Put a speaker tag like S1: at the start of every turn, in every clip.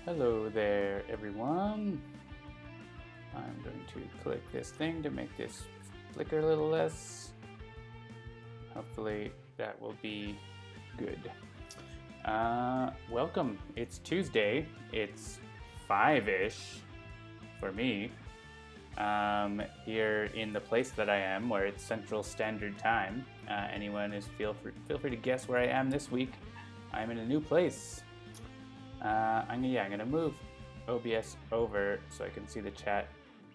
S1: Hello there, everyone. I'm going to click this thing to make this flicker a little less. Hopefully that will be good. Welcome. It's Tuesday. It's 5-ish for me. Here in the place that I am, where it's Central Standard Time. Anyone is feel free to guess where I am this week. I'm in a new place. I'm gonna move OBS over so I can see the chat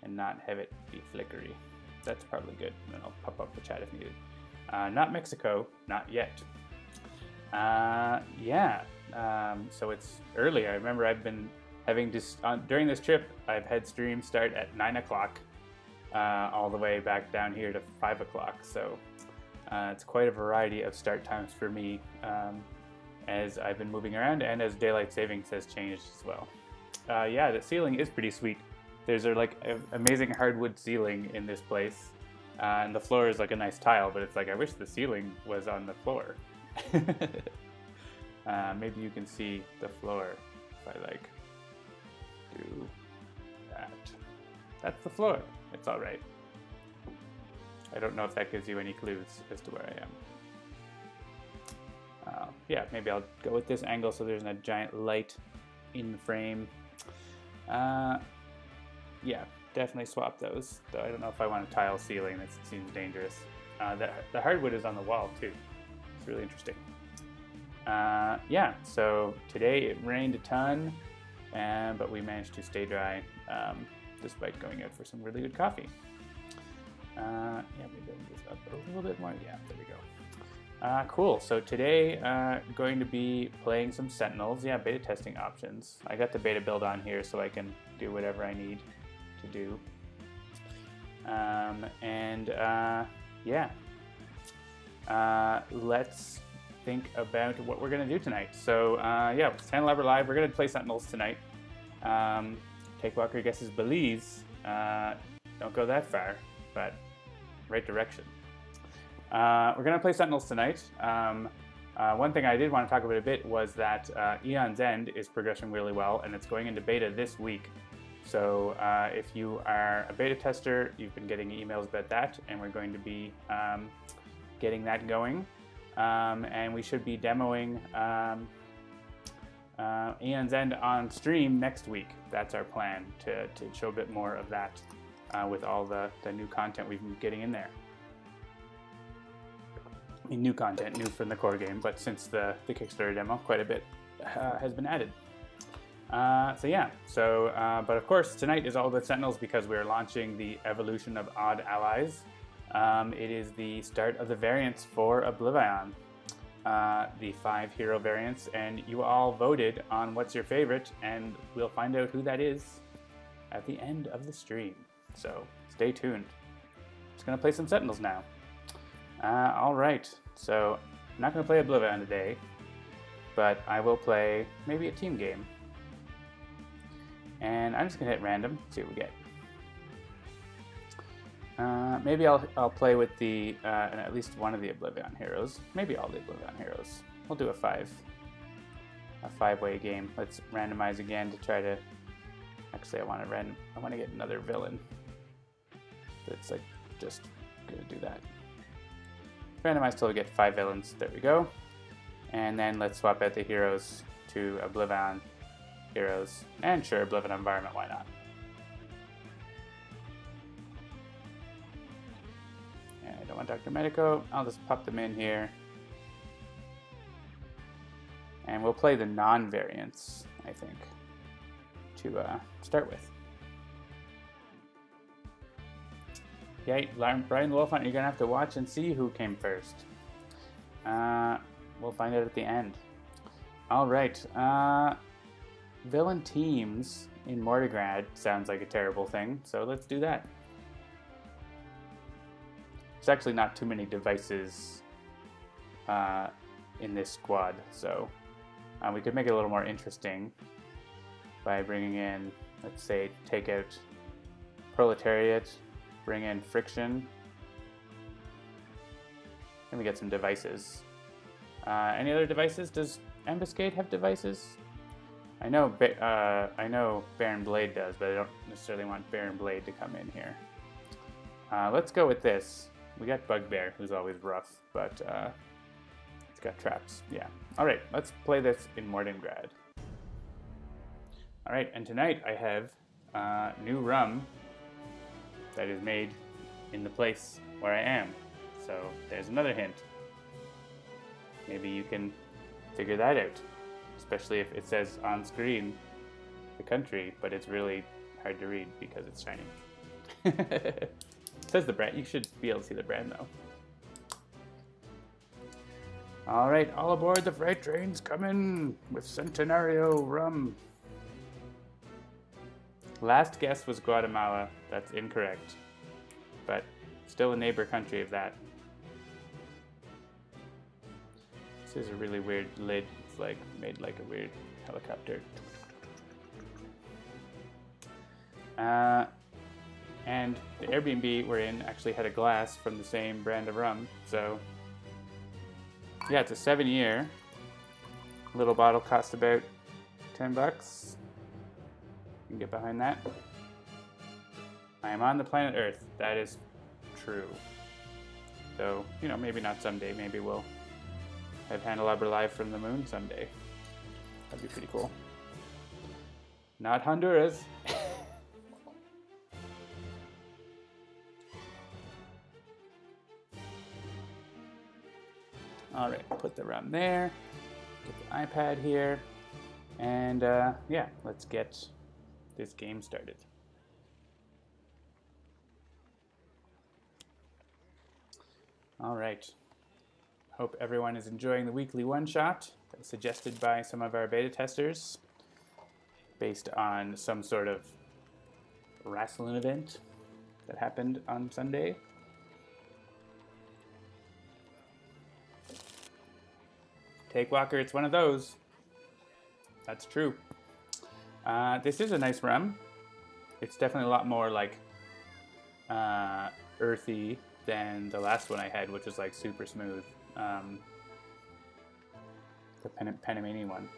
S1: and not have it be flickery. That's probably good. And then I'll pop up the chat if needed. Not Mexico, not yet. So it's early. I remember I've been having during this trip, I've had streams start at 9 o'clock all the way back down here to 5 o'clock. So it's quite a variety of start times for me. As I've been moving around and as daylight savings has changed as well. Yeah, the ceiling is pretty sweet. There's like an amazing hardwood ceiling in this place. And the floor is like a nice tile, but it's like I wish the ceiling was on the floor. Maybe you can see the floor if I like do that. That's the floor. It's all right. I don't know if that gives you any clues as to where I am. Yeah, maybe I'll go with this angle so there's a giant light in the frame. Yeah, definitely swap those, though I don't know if I want a tile ceiling. That seems dangerous. The hardwood is on the wall too. It's really interesting. Yeah, so today it rained a ton, but we managed to stay dry despite going out for some really good coffee. Yeah, maybe I'll move this up a little bit more. Yeah, there we go. Cool, so today going to be playing some Sentinels. Yeah, beta testing options. I got the beta build on here so I can do whatever I need to do. Yeah, let's think about what we're going to do tonight. So yeah, it's Handelabra Live. We're going to play Sentinels tonight. Take Walker guesses Belize. Don't go that far, but right direction. We're going to play Sentinels tonight. One thing I did want to talk about a bit was that Eon's End is progressing really well, and it's going into beta this week. So if you are a beta tester, you've been getting emails about that, and we're going to be getting that going. And we should be demoing Eon's End on stream next week. That's our plan, to show a bit more of that with all the new content we've been getting in there. I mean, new content, new from the core game, but since the Kickstarter demo, quite a bit has been added. But of course, tonight is all about Sentinels because we're launching the Evolution of Odd Allies. It is the start of the variants for OblivAJohn, the 5 hero variants, and you all voted on what's your favorite, and we'll find out who that is at the end of the stream. So stay tuned. Just gonna play some Sentinels now. Alright, so I'm not going to play OblivAJohn today, but I will play maybe a team game. And I'm just going to hit random, see what we get. Maybe I'll play with the at least one of the OblivAJohn heroes. Maybe all the OblivAJohn heroes. We'll do a 5-way game. Let's randomize again to try to... Actually, I want to get another villain. That's like just going to do that. Randomize till we get 5 villains. There we go. And then let's swap out the heroes to OblivAJohn heroes. And sure, OblivAJohn environment, why not? And I don't want Dr. Medico. I'll just pop them in here. And we'll play the non-variants, I think, to start with. Yeah, Brian the Wolf Hunter, you're going to have to watch and see who came first. We'll find out at the end. Alright, villain teams in Mordengrad sounds like a terrible thing, so let's do that. There's actually not too many devices in this squad, so we could make it a little more interesting by bringing in, let's say, take out Proletariat, bring in Friction, and we get some devices. Any other devices? Does Ambuscade have devices? I know Baron Blade does, but I don't necessarily want Baron Blade to come in here. Let's go with this. We got Bugbear, who's always rough, but it's got traps. Yeah. All right, let's play this in Mordengrad. All right, and tonight I have new rum that is made in the place where I am. So there's another hint. Maybe you can figure that out, especially if it says on screen the country, but it's really hard to read because it's shiny. It says the brand. You should be able to see the brand though. All right, all aboard the freight train's coming with Centenario rum. Last guess was Guatemala. That's incorrect, but still a neighbor country of that. This is a really weird lid. It's like made like a weird helicopter. And the Airbnb we're in actually had a glass from the same brand of rum. So yeah, it's a 7-year. Little bottle costs about $10. You can get behind that. I am on the planet Earth. That is true. So, you know, maybe not someday. Maybe we'll have Handelabra live from the moon someday. That'd be pretty cool. Not Honduras. All right, put the rum there. Get the iPad here. And yeah, let's get this game started. All right. Hope everyone is enjoying the weekly one-shot that was suggested by some of our beta testers based on some sort of wrestling event that happened on Sunday. Take Walker, it's one of those. That's true. This is a nice rum. It's definitely a lot more like earthy than the last one I had, which was like super smooth. The Panamanian one.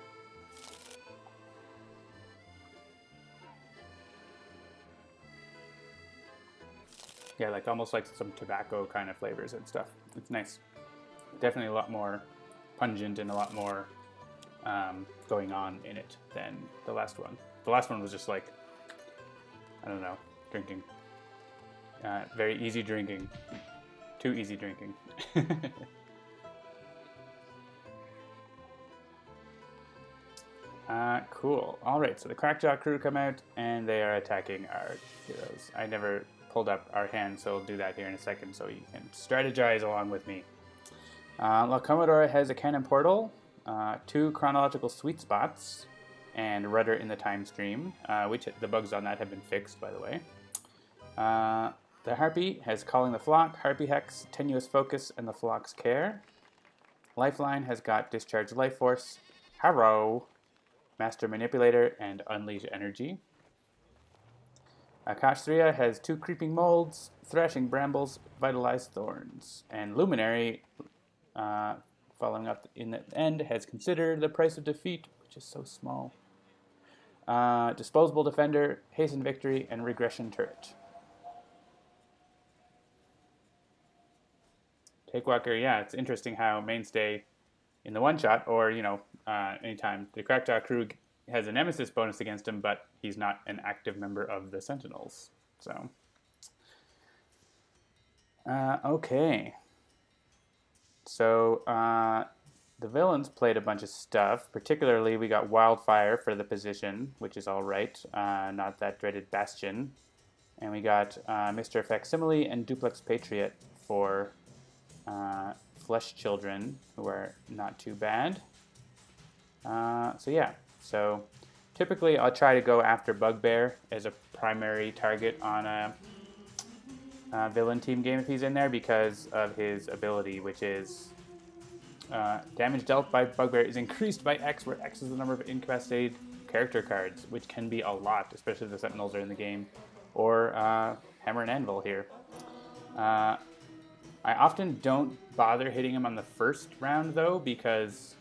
S1: Yeah, like almost like some tobacco kind of flavors and stuff. It's nice. Definitely a lot more pungent and a lot more going on in it than the last one. The last one was just like, I don't know, drinking. Very easy drinking. Too easy drinking. Cool. Alright, so the Crackjaw crew come out and they are attacking our heroes. I never pulled up our hand, so I'll do that here in a second so you can strategize along with me. La Comodora has a cannon portal, 2 chronological sweet spots, and rudder in the time stream, which the bugs on that have been fixed, by the way. The Harpy has Calling the Flock, Harpy Hex, Tenuous Focus, and the Flock's Care. Lifeline has got Discharge Life Force, Harrow, Master Manipulator, and Unleash Energy. Akash'Thriya has 2 Creeping Molds, Thrashing Brambles, Vitalized Thorns, and Luminary, following up in the end, has Consider the Price of Defeat, which is so small. Disposable Defender, Hasten Victory, and Regression Turret. Take Walker, yeah, it's interesting how Mainstay in the one-shot, or, you know, anytime, the Crackjaw crew has a Nemesis bonus against him, but he's not an active member of the Sentinels. So, okay. So, the villains played a bunch of stuff. Particularly, we got Wildfire for the position, which is all right. Not that dreaded Bastion. And we got Mr. Facsimile and Duplex Patriot for Flesh Children, who are not too bad. So yeah, so typically I'll try to go after Bugbear as a primary target on a villain team game if he's in there because of his ability, which is damage dealt by Bugbear is increased by X, where X is the number of incapacitated character cards, which can be a lot, especially if the Sentinels are in the game, or Hammer and Anvil here. I often don't bother hitting him on the first round, though, because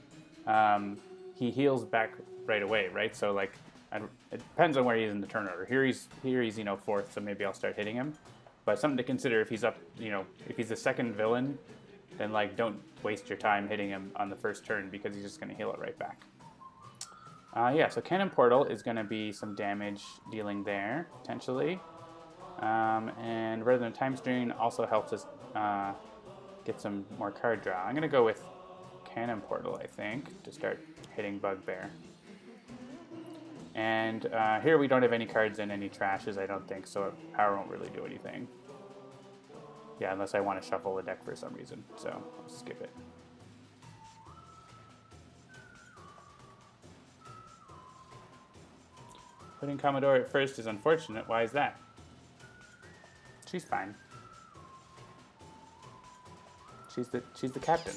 S1: he heals back right away, right? So like, it depends on where he is in the turn order. Here he's you know, 4th, so maybe I'll start hitting him. But something to consider if he's up, you know, if he's the second villain, then like don't waste your time hitting him on the first turn because he's just going to heal it right back. Yeah, so Cannon Portal is going to be some damage dealing there, potentially. And rather than Time Strain also helps us get some more card draw. I'm going to go with Cannon Portal, I think, to start hitting Bugbear. And here we don't have any cards in any trashes, I don't think, so power won't really do anything. Yeah, unless I want to shuffle the deck for some reason, so I'll skip it. Putting Comodora at first is unfortunate. Why is that? She's fine. She's the captain.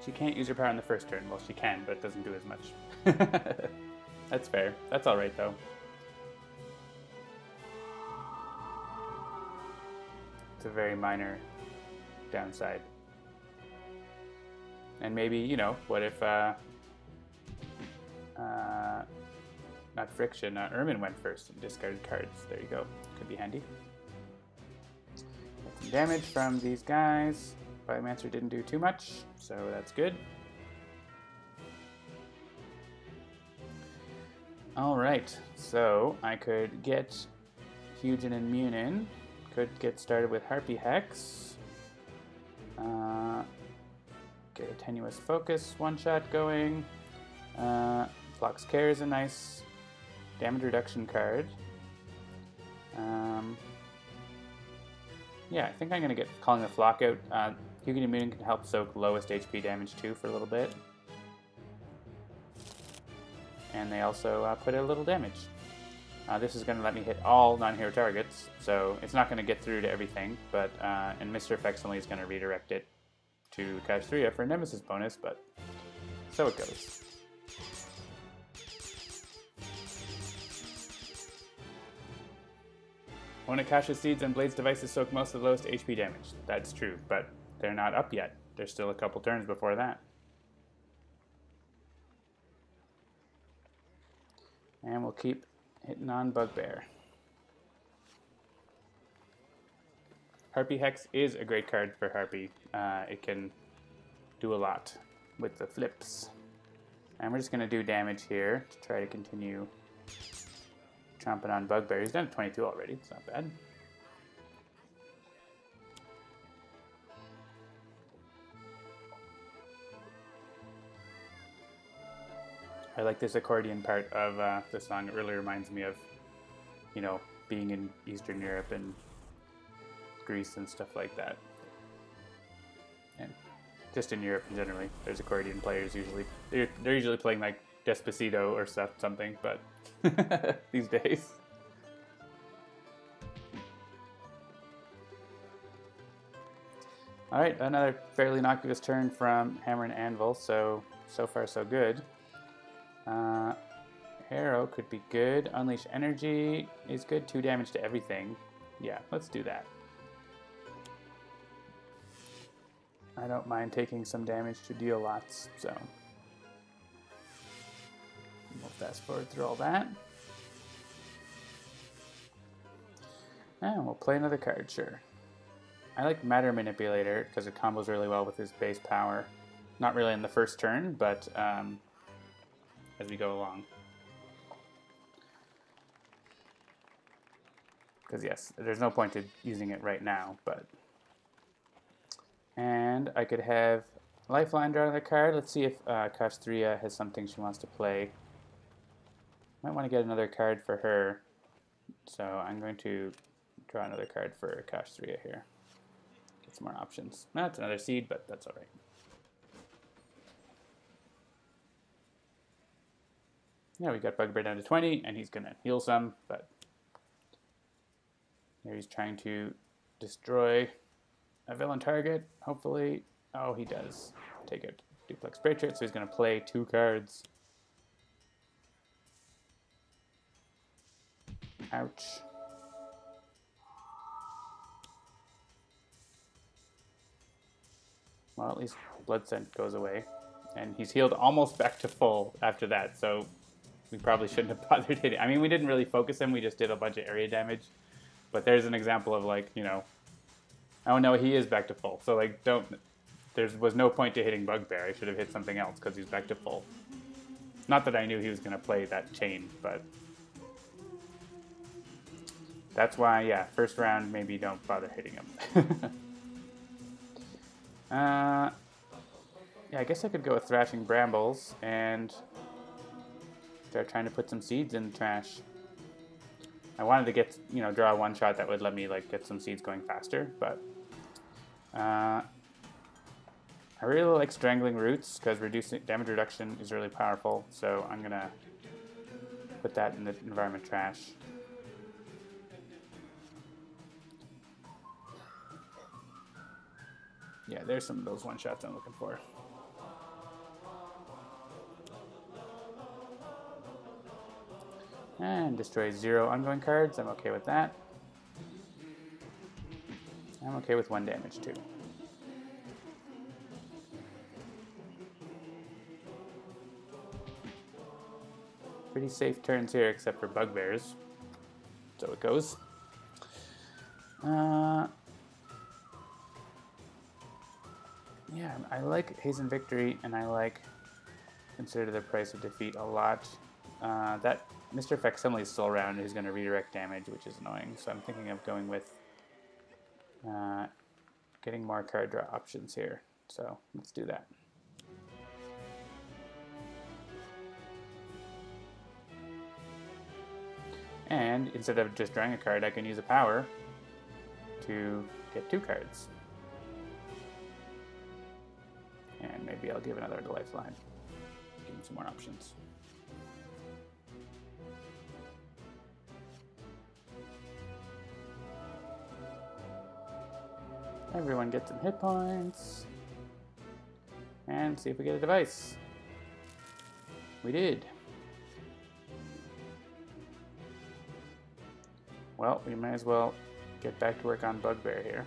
S1: She can't use her power in the first turn. Well, she can, but it doesn't do as much. That's fair. That's all right, though. It's a very minor downside. And maybe, you know, what if, not Friction, Ermin went first and discarded cards. There you go. Could be handy. Get some damage from these guys. Biomancer didn't do too much, so that's good. Alright, so I could get Huge and Immune in. Could get started with Harpy Hex. Get a Tenuous Focus one-shot going. Flox Care is a nice damage reduction card. Yeah, I think I'm going to get Calling the Flock out. Huge and Immune can help soak lowest HP damage too for a little bit. And they also put a little damage. This is going to let me hit all non-hero targets, so it's not going to get through to everything, but and Mr. Effects only is going to redirect it to Akash'Thriya for a Nemesis bonus, but so it goes. When Akasha's Seeds and Blade's devices soak most of the lowest HP damage. That's true, but they're not up yet. There's still a couple turns before that. And we'll keep hitting on Bugbear. Harpy Hex is a great card for Harpy. It can do a lot with the flips. And we're just going to do damage here to try to continue chomping on Bugbear. He's done 22 already. It's not bad. I like this accordion part of the song. It really reminds me of, you know, being in Eastern Europe and Greece and stuff like that. And just in Europe generally, there's accordion players usually. They're usually playing like Despacito or something, but these days. All right, another fairly innocuous turn from Hammer and Anvil. So far so good. Harrow could be good. Unleash Energy is good. 2 damage to everything. Yeah, let's do that. I don't mind taking some damage to deal lots, so we'll fast forward through all that. And we'll play another card, sure. I like Matter Manipulator because it combos really well with his base power. Not really in the first turn, but as we go along. Because yes, there's no point to using it right now, but... And I could have Lifeline draw another card. Let's see if Akash'Thriya has something she wants to play. Might want to get another card for her. So I'm going to draw another card for Akash'Thriya here. Get some more options. That's another seed, but that's alright. Yeah, we got Bugbear down to 20, and he's going to heal some, but here he's trying to destroy a villain target, hopefully. Oh, he does. Take a duplex spray trait, so he's going to play 2 cards. Ouch. Well, at least Blood Scent goes away. And he's healed almost back to full after that, so we probably shouldn't have bothered hitting. I mean, we didn't really focus him, we just did a bunch of area damage. But there's an example of, like, you know, oh no, he is back to full. So, like, there was no point to hitting Bugbear. I should have hit something else because he's back to full. Not that I knew he was going to play that chain, but that's why, yeah, first round, maybe don't bother hitting him. Yeah, I guess I could go with Thrashing Brambles and start trying to put some seeds in the trash. I wanted to get, you know, draw a one-shot that would let me, like, get some seeds going faster, but I really like Strangling Roots because damage reduction is really powerful, so I'm going to put that in the environment trash. Yeah, there's some of those one-shots I'm looking for. And destroy 0 ongoing cards. I'm okay with that. I'm okay with 1 damage too. Pretty safe turns here except for Bugbears. So it goes. Yeah, I like Hasten Victory and I like Consider the Price of Defeat a lot. That Mr. Facsimile is still around, who's going to redirect damage, which is annoying. So I'm thinking of going with getting more card draw options here. So let's do that. And instead of just drawing a card, I can use a power to get 2 cards. And maybe I'll give another to Lifeline. Give him some more options. Everyone gets some hit points. And see if we get a device. We did. Well, we might as well get back to work on Bugbear here.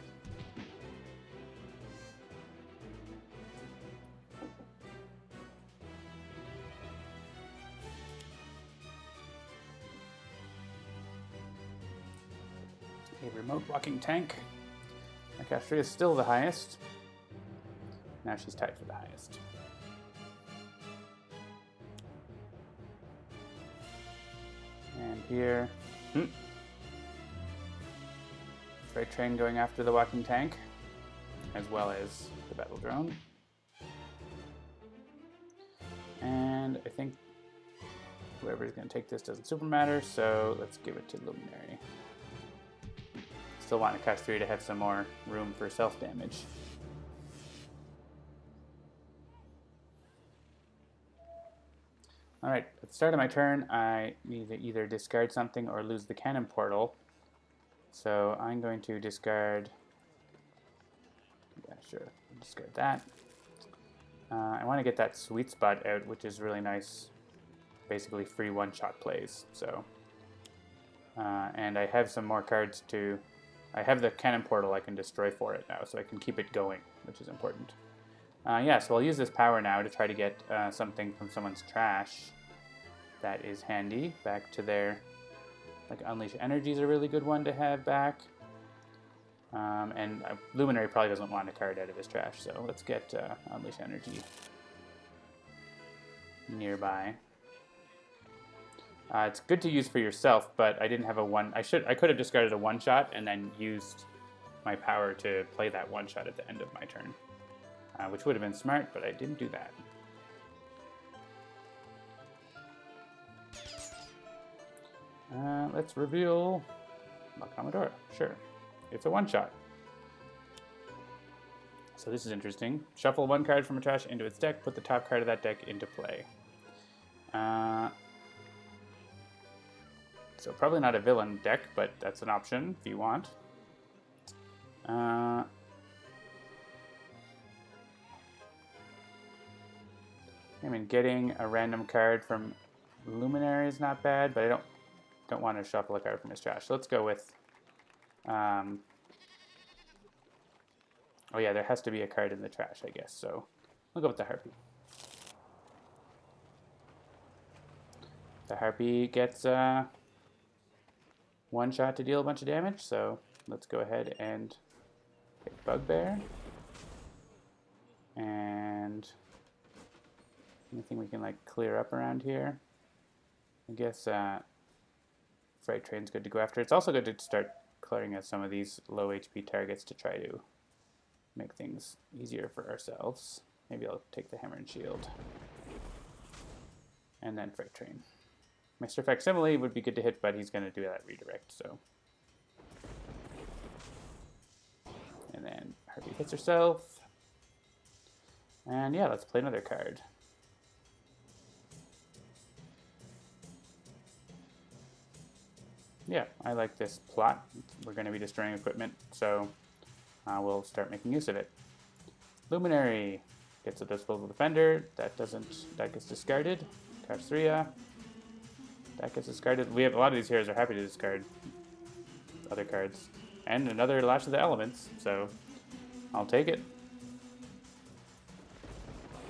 S1: A remote walking tank. Akash'Thriya is still the highest. Now she's tied for the highest. And here, Fright train going after the walking tank, as well as the battle drone. And I think whoever's going to take this doesn't super matter, so let's give it to Luminary. Still want Akash'Thriya to have some more room for self-damage. Alright, at the start of my turn, I need to either discard something or lose the cannon portal. So I'm going to discard... Yeah, sure, discard that. I want to get that Sweet Spot out, which is really nice. Basically free one-shot plays, so... and I have some more cards to... I have the cannon portal I can destroy for it now, so I can keep it going, which is important. Yeah, so I'll use this power now to try to get something from someone's trash. That is handy. Back to their... Like, Unleash Energy is a really good one to have back. And Luminary probably doesn't want a card out of his trash, so let's get Unleash Energy nearby. It's good to use for yourself, but I didn't have a one. I could have discarded a one-shot and then used my power to play that one-shot at the end of my turn, which would have been smart, but I didn't do that. Let's reveal Comodora. Sure, it's a one-shot. So this is interesting. Shuffle 1 card from a trash into its deck. Put the top card of that deck into play. So probably not a villain deck, but that's an option if you want. I mean, getting a random card from Luminary is not bad, but I don't want to shuffle a card from his trash. So let's go with... Oh yeah, there has to be a card in the trash, I guess, so we'll go with the Harpy. The Harpy gets one shot to deal a bunch of damage, so let's go ahead and get Bugbear. And anything we can like clear up around here. I guess Fright Train's good to go after. It's also good to start clearing out some of these low HP targets to try to make things easier for ourselves. Maybe I'll take the Hammer and Shield. And then Fright Train. Mr. Facsimile would be good to hit, but he's going to do that redirect, so. And then Harpy hits herself. And yeah, let's play another card. Yeah, I like this plot. We're going to be destroying equipment, so we'll start making use of it. Luminary gets a disposable defender. That gets discarded. Akash'Thriya. That gets discarded. We have a lot of these heroes are happy to discard other cards. And another Lash of the Elements, so I'll take it.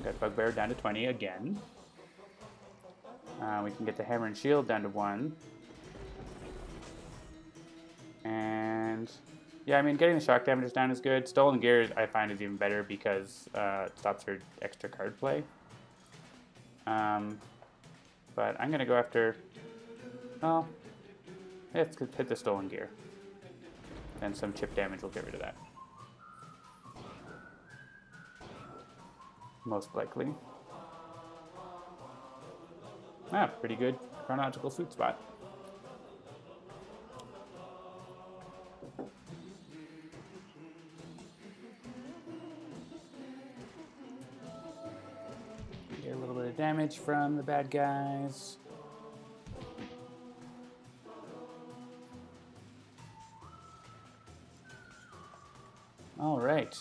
S1: Got Bugbear down to 20 again. We can get the Hammer and Shield down to 1. And yeah, I mean, getting the shock damages down is good. Stolen Gear, I find, is even better because it stops her extra card play. But I'm going to go after, well, let's hit the Stolen Gear. And some chip damage will get rid of that. Most likely. Ah, pretty good chronological sweet spot. Get a little bit of damage from the bad guys. All right.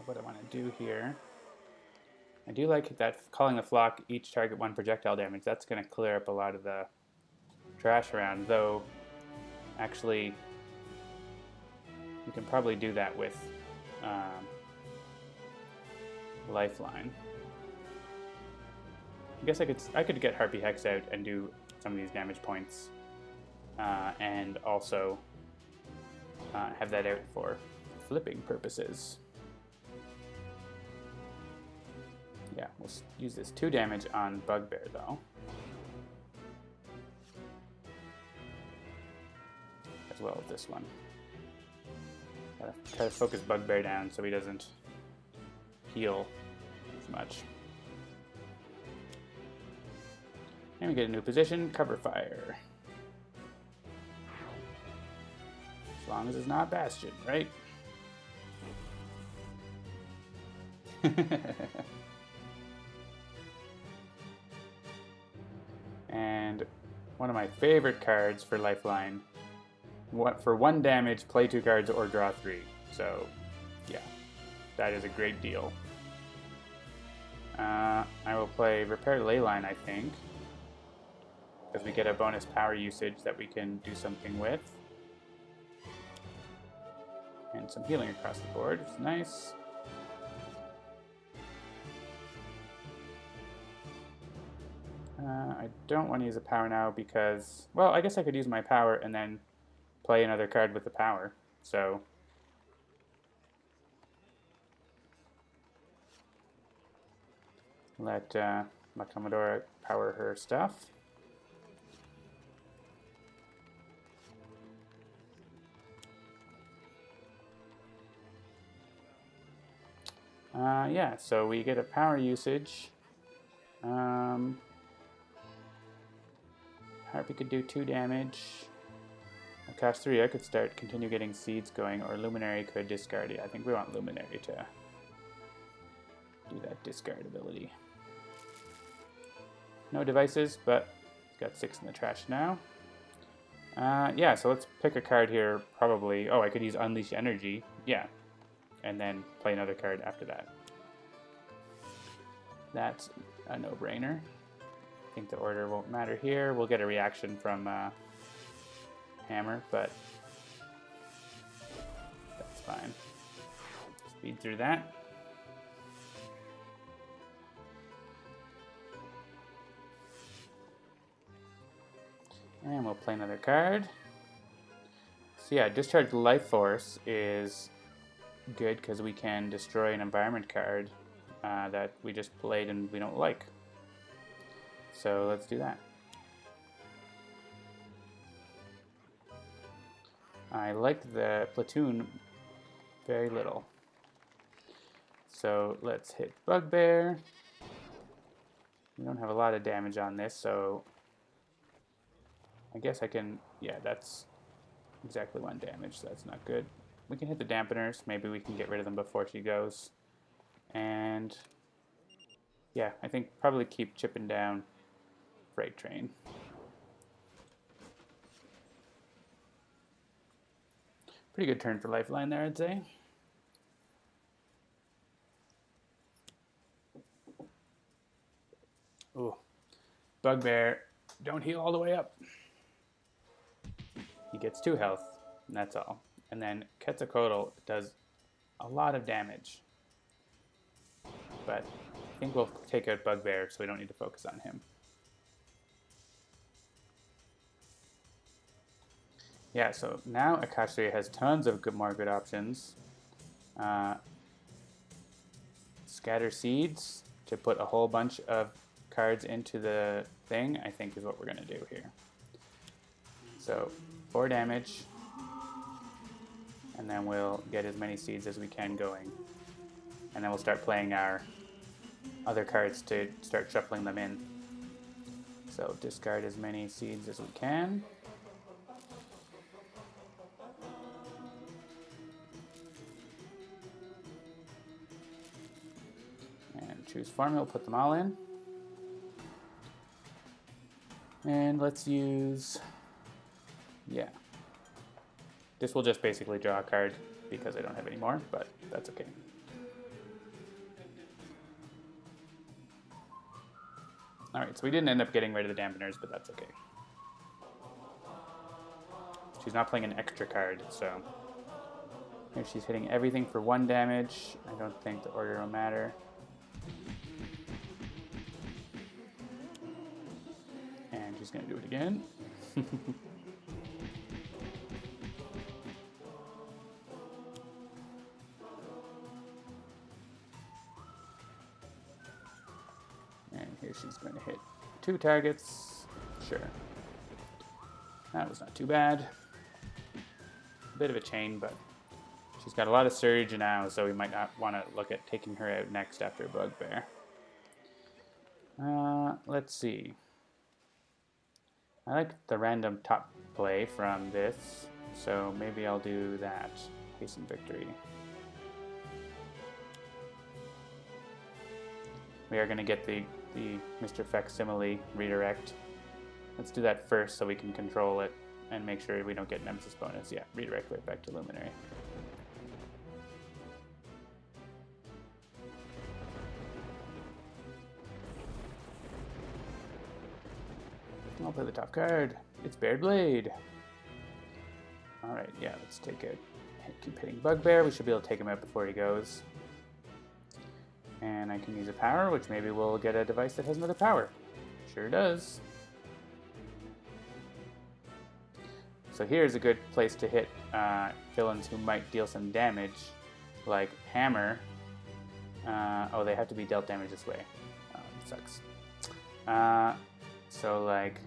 S1: What I want to do here. I do like that calling the flock, each target 1 projectile damage. That's going to clear up a lot of the trash around, though actually you can probably do that with Lifeline. I guess I could get Harpy Hex out and do some of these damage points and also have that out for flipping purposes. Yeah, we'll use this 2 damage on Bugbear, though. As well as this one. Gotta try to focus Bugbear down so he doesn't heal as much. And we get a new position, cover fire. As long as it's not Bastion, right? And one of my favorite cards for Lifeline. For 1 damage, play 2 cards or draw 3. So, yeah, that is a great deal. I will play Repair Leyline, I think, because we get a bonus power usage that we can do something with. And some healing across the board, which is nice. I don't want to use a power now because, well, I guess I could use my power and then play another card with the power. So let my Comodora power her stuff. Yeah, so we get a power usage. Harpy could do 2 damage. Akash'Thriya could continue getting seeds going, or Luminary could discard it. I think we want Luminary to do that discard ability. No devices, but it's got 6 in the trash now. Yeah, so let's pick a card here, probably. Oh, I could use Unleash Energy. Yeah. And then play another card after that. That's a no-brainer. I think the order won't matter here. We'll get a reaction from Hammer, but that's fine. Speed through that. And we'll play another card. So yeah, Discharge Life Force is good because we can destroy an environment card that we just played and we don't like. So let's do that. I like the platoon very little. So let's hit Bugbear. We don't have a lot of damage on this, so I guess I can, yeah, that's exactly 1 damage, so that's not good. We can hit the dampeners, maybe we can get rid of them before she goes. And yeah, I think probably keep chipping down Freight Train. Pretty good turn for Lifeline there, I'd say. Ooh, Bugbear, don't heal all the way up. He gets 2 health, and that's all. And then Quetzalcoatl does a lot of damage. But I think we'll take out Bugbear so we don't need to focus on him. Yeah, so now Akash'Thriya has tons of more good options. Scatter Seeds to put a whole bunch of cards into the thing, I think is what we're going to do here. So 4 damage, and then we'll get as many seeds as we can going. And then we'll start playing our other cards to start shuffling them in. So discard as many seeds as we can. And choose formula, put them all in. And let's use, yeah. This will just basically draw a card because I don't have any more, but that's okay. Alright, so we didn't end up getting rid of the dampeners, but that's okay. She's not playing an extra card, so here she's hitting everything for 1 damage. I don't think the order will matter. And she's going to do it again. And here she's going to hit 2 targets. Sure. That was not too bad. A bit of a chain, but she's got a lot of surge now, so we might not want to look at taking her out next after Bugbear. Let's see. I like the random top play from this, so maybe I'll do that. Hasten Victory. We are going to get the Mr. Facsimile redirect. Let's do that first so we can control it and make sure we don't get Nemesis bonus. Yeah, redirect right back to Luminary. I'll play the top card. It's Bared Blade. Alright, yeah, let's take it. Keep hitting Bugbear. We should be able to take him out before he goes. And I can use a power, which maybe we'll get a device that has another power. Sure does. So here's a good place to hit villains who might deal some damage, like Hammer. Oh, they have to be dealt damage this way. Oh, sucks. So like,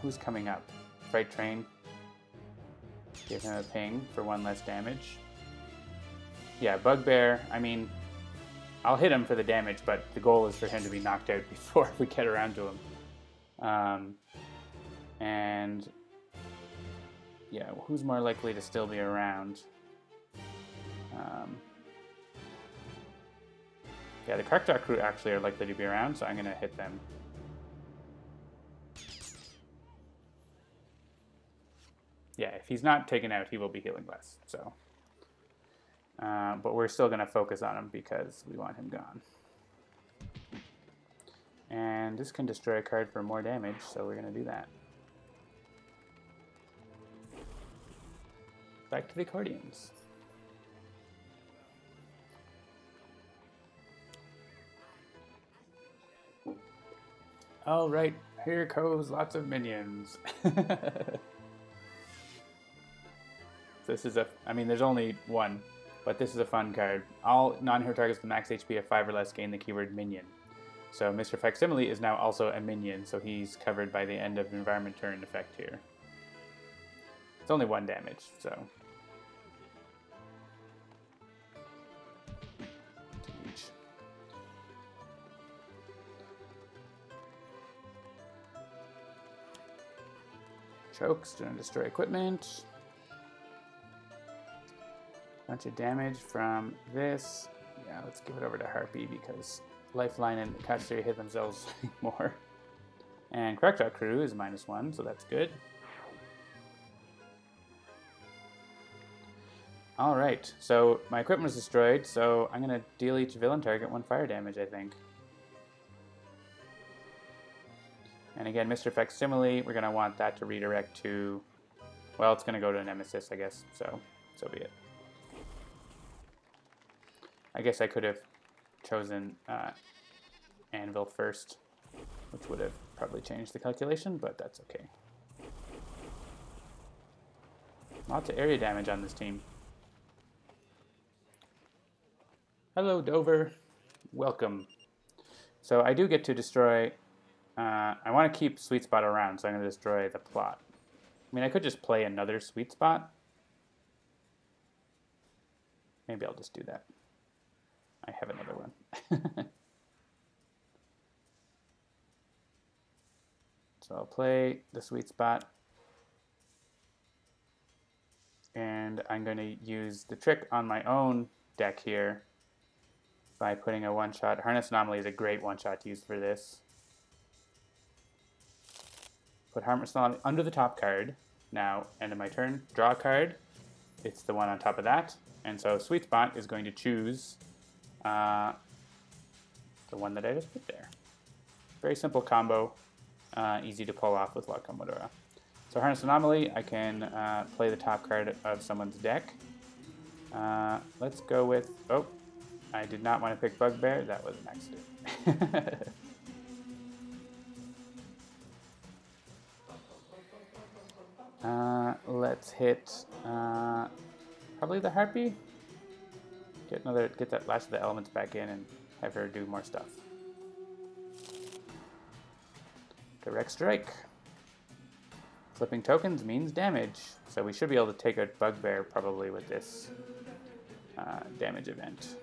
S1: who's coming up? Fright Train. Give him a ping for 1 less damage. Yeah, Bugbear, I mean, I'll hit him for the damage, but the goal is for him to be knocked out before we get around to him. And yeah, who's more likely to still be around? Yeah, the Karkdok crew actually are likely to be around, so I'm going to hit them. Yeah, if he's not taken out, he will be healing less. So, but we're still going to focus on him because we want him gone. And this can destroy a card for more damage, so we're going to do that. Back to the accordions. All right, here goes lots of minions. This is I mean, there's only one, but this is a fun card. All non-hero targets with max HP of 5 or less gain the keyword minion. So Mr. Facsimile is now also a minion, so he's covered by the end of environment turn effect here. It's only 1 damage, so. Chokes, do not destroy equipment. Bunch of damage from this. Yeah, let's give it over to Harpy because Lifeline and Akash'Thriya hit themselves more. And Crackjaw Crew is -1, so that's good. Alright, so my equipment was destroyed, so I'm going to deal each villain target 1 fire damage, I think. And again, Mr. Facsimile, we're going to want that to redirect to... Well, it's going to go to Nemesis, I guess, so be it. I guess I could have chosen Anvil first, which would have probably changed the calculation, but that's okay. Lots of area damage on this team. Hello, Dover. Welcome. So I do get to destroy... I want to keep Sweet Spot around, so I'm going to destroy the plot. I mean, I could just play another Sweet Spot. Maybe I'll just do that. I have another one. So I'll play the Sweet Spot. And I'm going to use the trick on my own deck here by putting a one-shot. Harness Anomaly is a great one-shot to use for this. Put Harness Anomaly under the top card. Now, end of my turn, draw a card. It's the one on top of that. And so Sweet Spot is going to choose the one that I just put there. Very simple combo, easy to pull off with La Comodora. So Harness Anomaly, I can play the top card of someone's deck. Let's go with, oh, I did not want to pick Bugbear, that was an accident. Let's hit probably the Harpy. Get that last of the elements back in and have her do more stuff. Direct strike. Flipping tokens means damage, so we should be able to take a Bugbear probably with this damage event.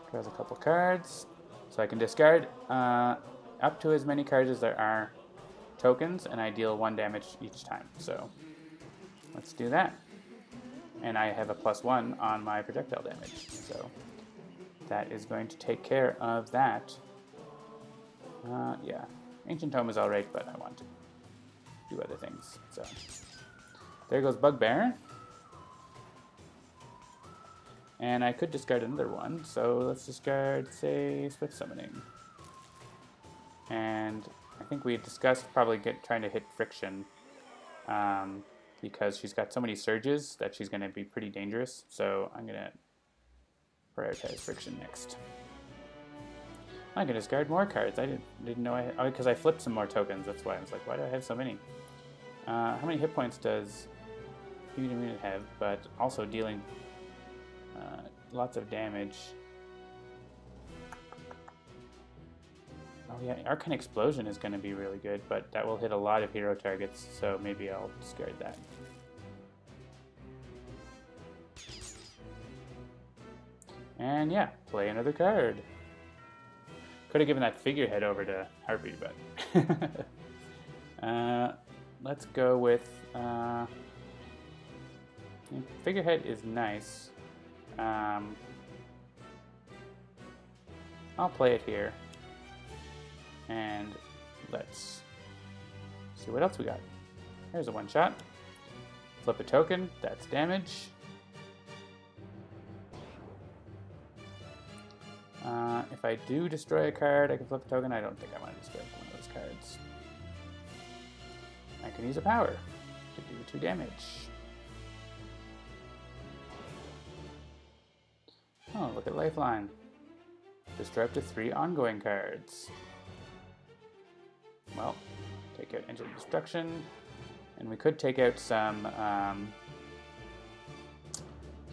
S1: Draws a couple cards, so I can discard up to as many cards as there are tokens, and I deal 1 damage each time. So let's do that. And I have a +1 on my projectile damage, so that is going to take care of that. Yeah, Ancient Tome is alright, but I want to do other things. So there goes Bugbear. And I could discard another one, so let's discard, say, Swift Summoning. And I think we discussed probably trying to hit Friction because she's got so many surges that she's going to be pretty dangerous. So I'm going to prioritize Friction next. I can discard more cards. I didn't know I... Oh, because I flipped some more tokens. That's why I was like, why do I have so many? How many hit points does Unit have? But also dealing lots of damage. Oh yeah, Arcane Explosion is going to be really good, but that will hit a lot of hero targets, so maybe I'll discard that. And yeah, play another card. Could have given that figurehead over to Harpy, but... let's go with... figurehead is nice. I'll play it here. And let's see what else we got. Here's a one-shot. Flip a token, that's damage. If I do destroy a card, I can flip a token. I don't think I want to destroy one of those cards. I can use a power to do 2 damage. Oh, look at Lifeline. Destroy up to 3 ongoing cards. Well, take out Engine Destruction. And we could take out some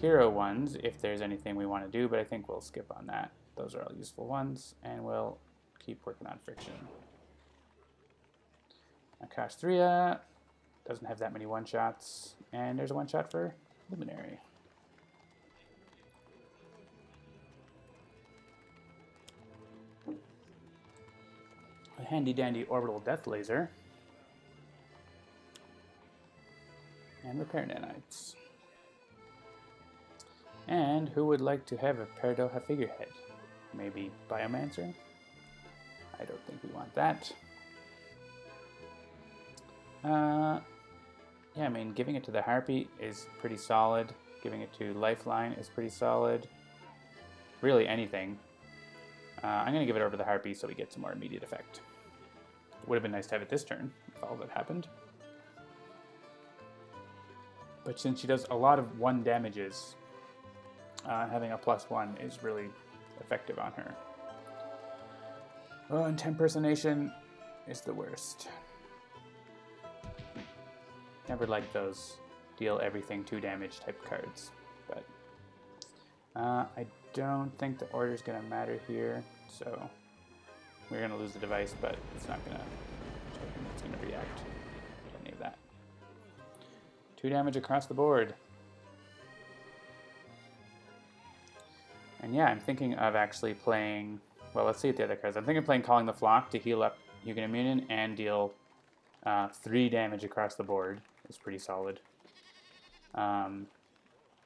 S1: hero ones if there's anything we want to do, but I think we'll skip on that. Those are all useful ones, and we'll keep working on Friction. Akash'Thriya doesn't have that many one-shots, and there's a one-shot for Luminary. A handy-dandy Orbital Death Laser. And Repair Nanites. And who would like to have a Paradoxa figurehead? Maybe Biomancer? I don't think we want that. Yeah, I mean, giving it to the Harpy is pretty solid. Giving it to Lifeline is pretty solid. Really anything. I'm going to give it over to the Harpy so we get some more immediate effect. It would have been nice to have it this turn, if all that happened. But since she does a lot of 1 damages, having a +1 is really effective on her. Oh, and Tempersonation is the worst. Never liked those deal everything 2 damage type cards. But I don't think the order's going to matter here, so we're going to lose the device, but it's not going to. It's going to react to any of that. 2 damage across the board. And yeah, I'm thinking of actually playing, well, let's see at the other cards. I'm thinking of playing Calling the Flock to heal up Untitled and deal 3 damage across the board. It's pretty solid.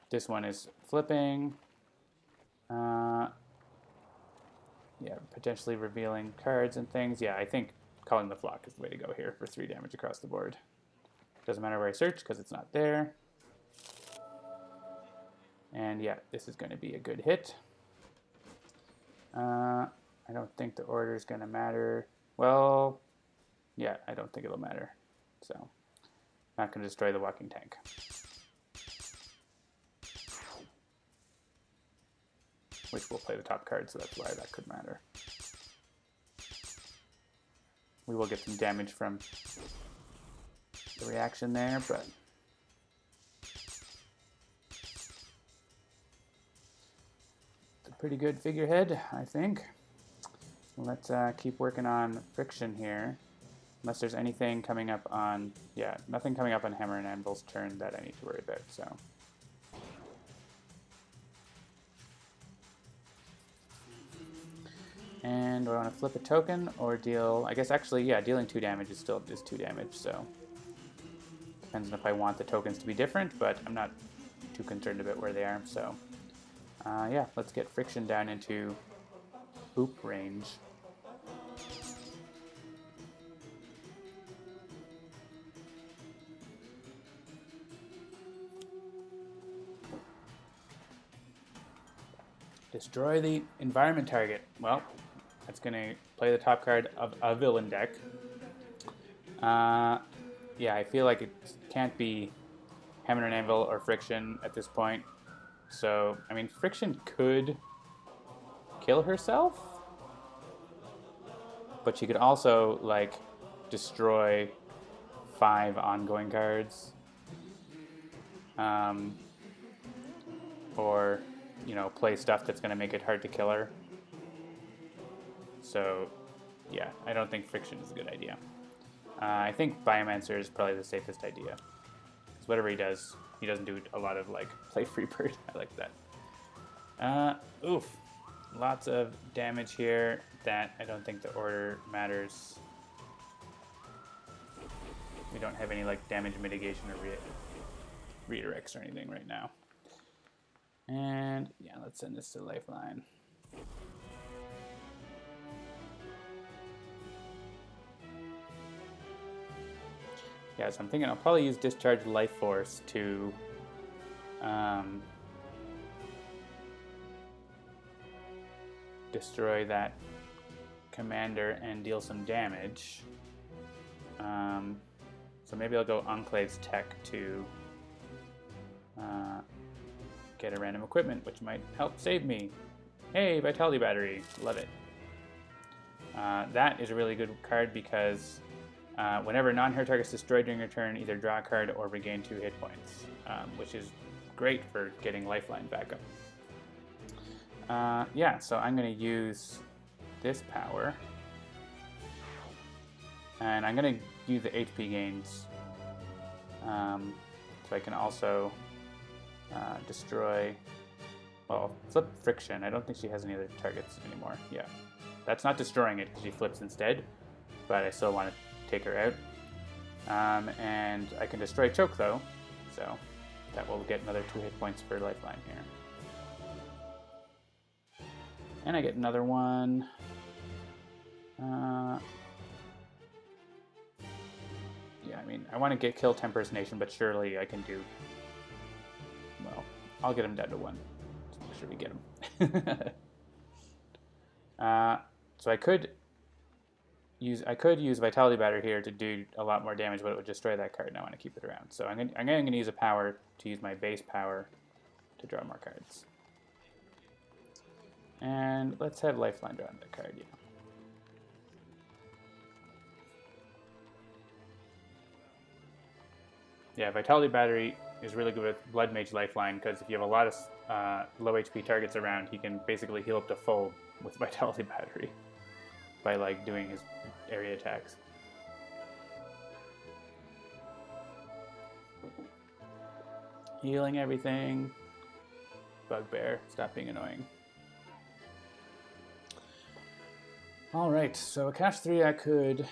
S1: This one is flipping. Yeah, potentially revealing cards and things. Yeah, I think Calling the Flock is the way to go here for 3 damage across the board. Doesn't matter where I search because it's not there. And yeah, this is going to be a good hit. I don't think the order is going to matter. Well, yeah, I don't think it'll matter. So, not going to destroy the walking tank. Which will play the top card, so that's why that could matter. We will get some damage from the reaction there, but it's a pretty good figurehead, I think. Let's keep working on Friction here. Unless there's anything coming up on, yeah, nothing coming up on Hammer and Anvil's turn that I need to worry about, so. And do I want to flip a token or deal, I guess actually, yeah, dealing 2 damage is still just 2 damage, so. Depends on if I want the tokens to be different, but I'm not too concerned about where they are, so. Yeah, let's get Friction down into Oop range. Destroy the environment target. Well, that's going to play the top card of a villain deck. Yeah, I feel like it can't be Hammer and Anvil or Friction at this point. So, I mean, Friction could kill herself, but she could also, like, destroy 5 ongoing cards. Or, you know, play stuff that's going to make it hard to kill her. So, yeah, I don't think Friction is a good idea. I think Biomancer is probably the safest idea. Because whatever he doesn't do a lot of, like, play free bird. I like that. Oof. Lots of damage here that I don't think the order matters. We don't have any, like, damage mitigation or redirects or anything right now. And, yeah, let's send this to Lifeline. Yeah, so I'm thinking I'll probably use Discharge Life Force to destroy that commander and deal some damage. So maybe I'll go Enclave's Tech to get a random equipment, which might help save me. Hey, Vitality Battery. Love it. That is a really good card because whenever a non-hero target is destroyed during your turn, either draw a card or regain 2 hit points, which is great for getting Lifeline back up. Yeah, so I'm going to use this power. And I'm going to use the HP gains. So I can also destroy... Well, flip Friction. I don't think she has any other targets anymore. Yeah. That's not destroying it because she flips instead. But I still want to take her out. And I can destroy Choke though. So that will get another 2 hit points for Lifeline here. And I get another one. Yeah, I mean, I want to kill Temper's Nation, but surely I can do... Well, I'll get him down to 1. Just make sure we get him. So I could use Vitality Battery here to do a lot more damage, but it would destroy that card, and I want to keep it around. So I'm going to use a power to use my base power to draw more cards. And let's have Lifeline draw the card, yeah. Yeah, Vitality Battery is really good with Bloodmage Lifeline, because if you have a lot of low HP targets around, he can basically heal up to full with Vitality Battery by like doing his area attacks. Healing everything. Bugbear, stop being annoying. Alright, so Akash'Thriya could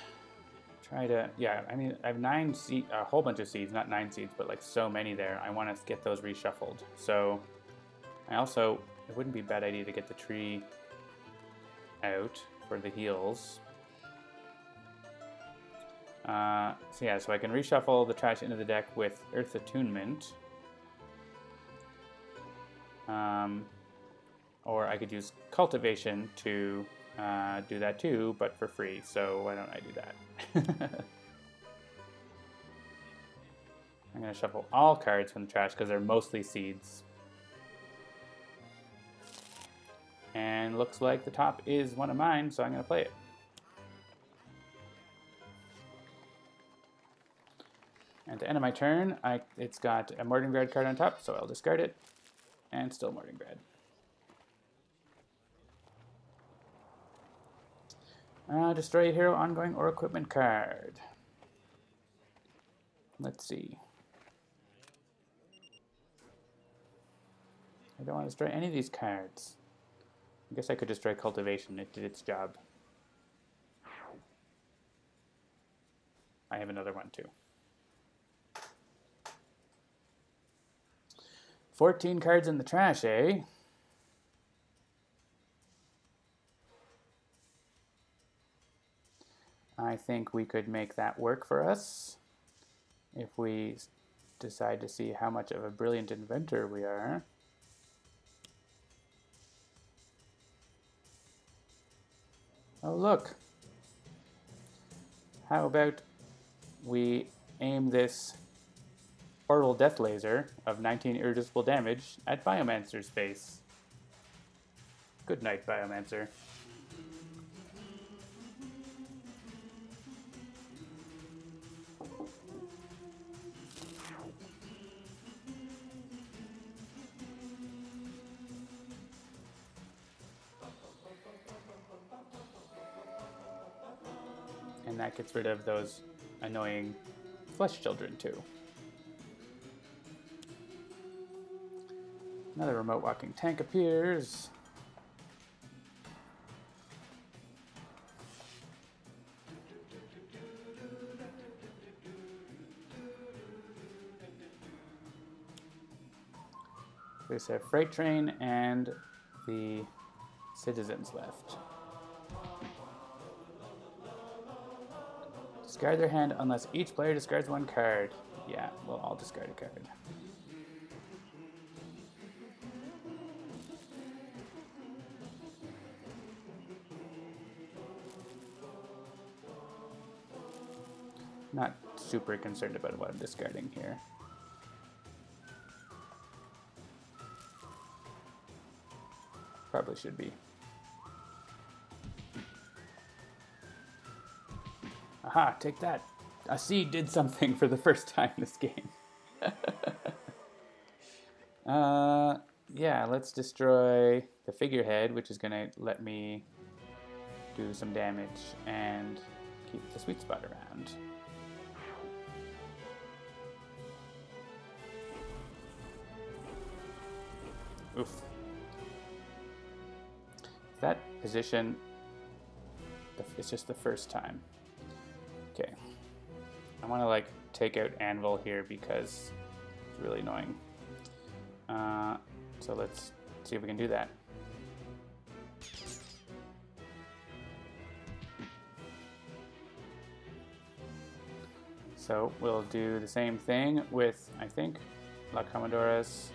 S1: try to... Yeah, I mean, I have 9 seeds, a whole bunch of seeds, not 9 seeds, but like so many there. I want to get those reshuffled. So I also... It wouldn't be a bad idea to get the tree out for the heals. So yeah, so I can reshuffle the trash into the deck with Earth Attunement. Or I could use Cultivation to do that too, but for free. So why don't I do that? I'm going to shuffle all cards from the trash because they're mostly seeds. And looks like the top is one of mine, so I'm going to play it. At the end of my turn, it's got a Mordengrad card on top, so I'll discard it. And still Mordengrad. Destroy a hero ongoing or equipment card. Let's see. I don't want to destroy any of these cards. I guess I could destroy Cultivation. It did its job. I have another one too. 14 cards in the trash, eh? I think we could make that work for us if we decide to see how much of a brilliant inventor we are. Oh, look. How about we aim this Orbital Death Laser of 19 irresistible damage at Biomancer's face. Good night, Biomancer. And that gets rid of those annoying flesh children too. Another remote walking tank appears. We just have Freight Train and the citizens left. Discard their hand unless each player discards one card. Yeah, we'll all discard a card. Not super concerned about what I'm discarding here. Probably should be. Aha, take that. A seed did something for the first time this game. Yeah, let's destroy the figurehead, which is going to let me do some damage and keep the sweet spot around. Oof. That position, it's just the first time. Okay. I want to like take out Anvil here because it's really annoying. So let's see if we can do that. So we'll do the same thing with, I think, La Comodora's.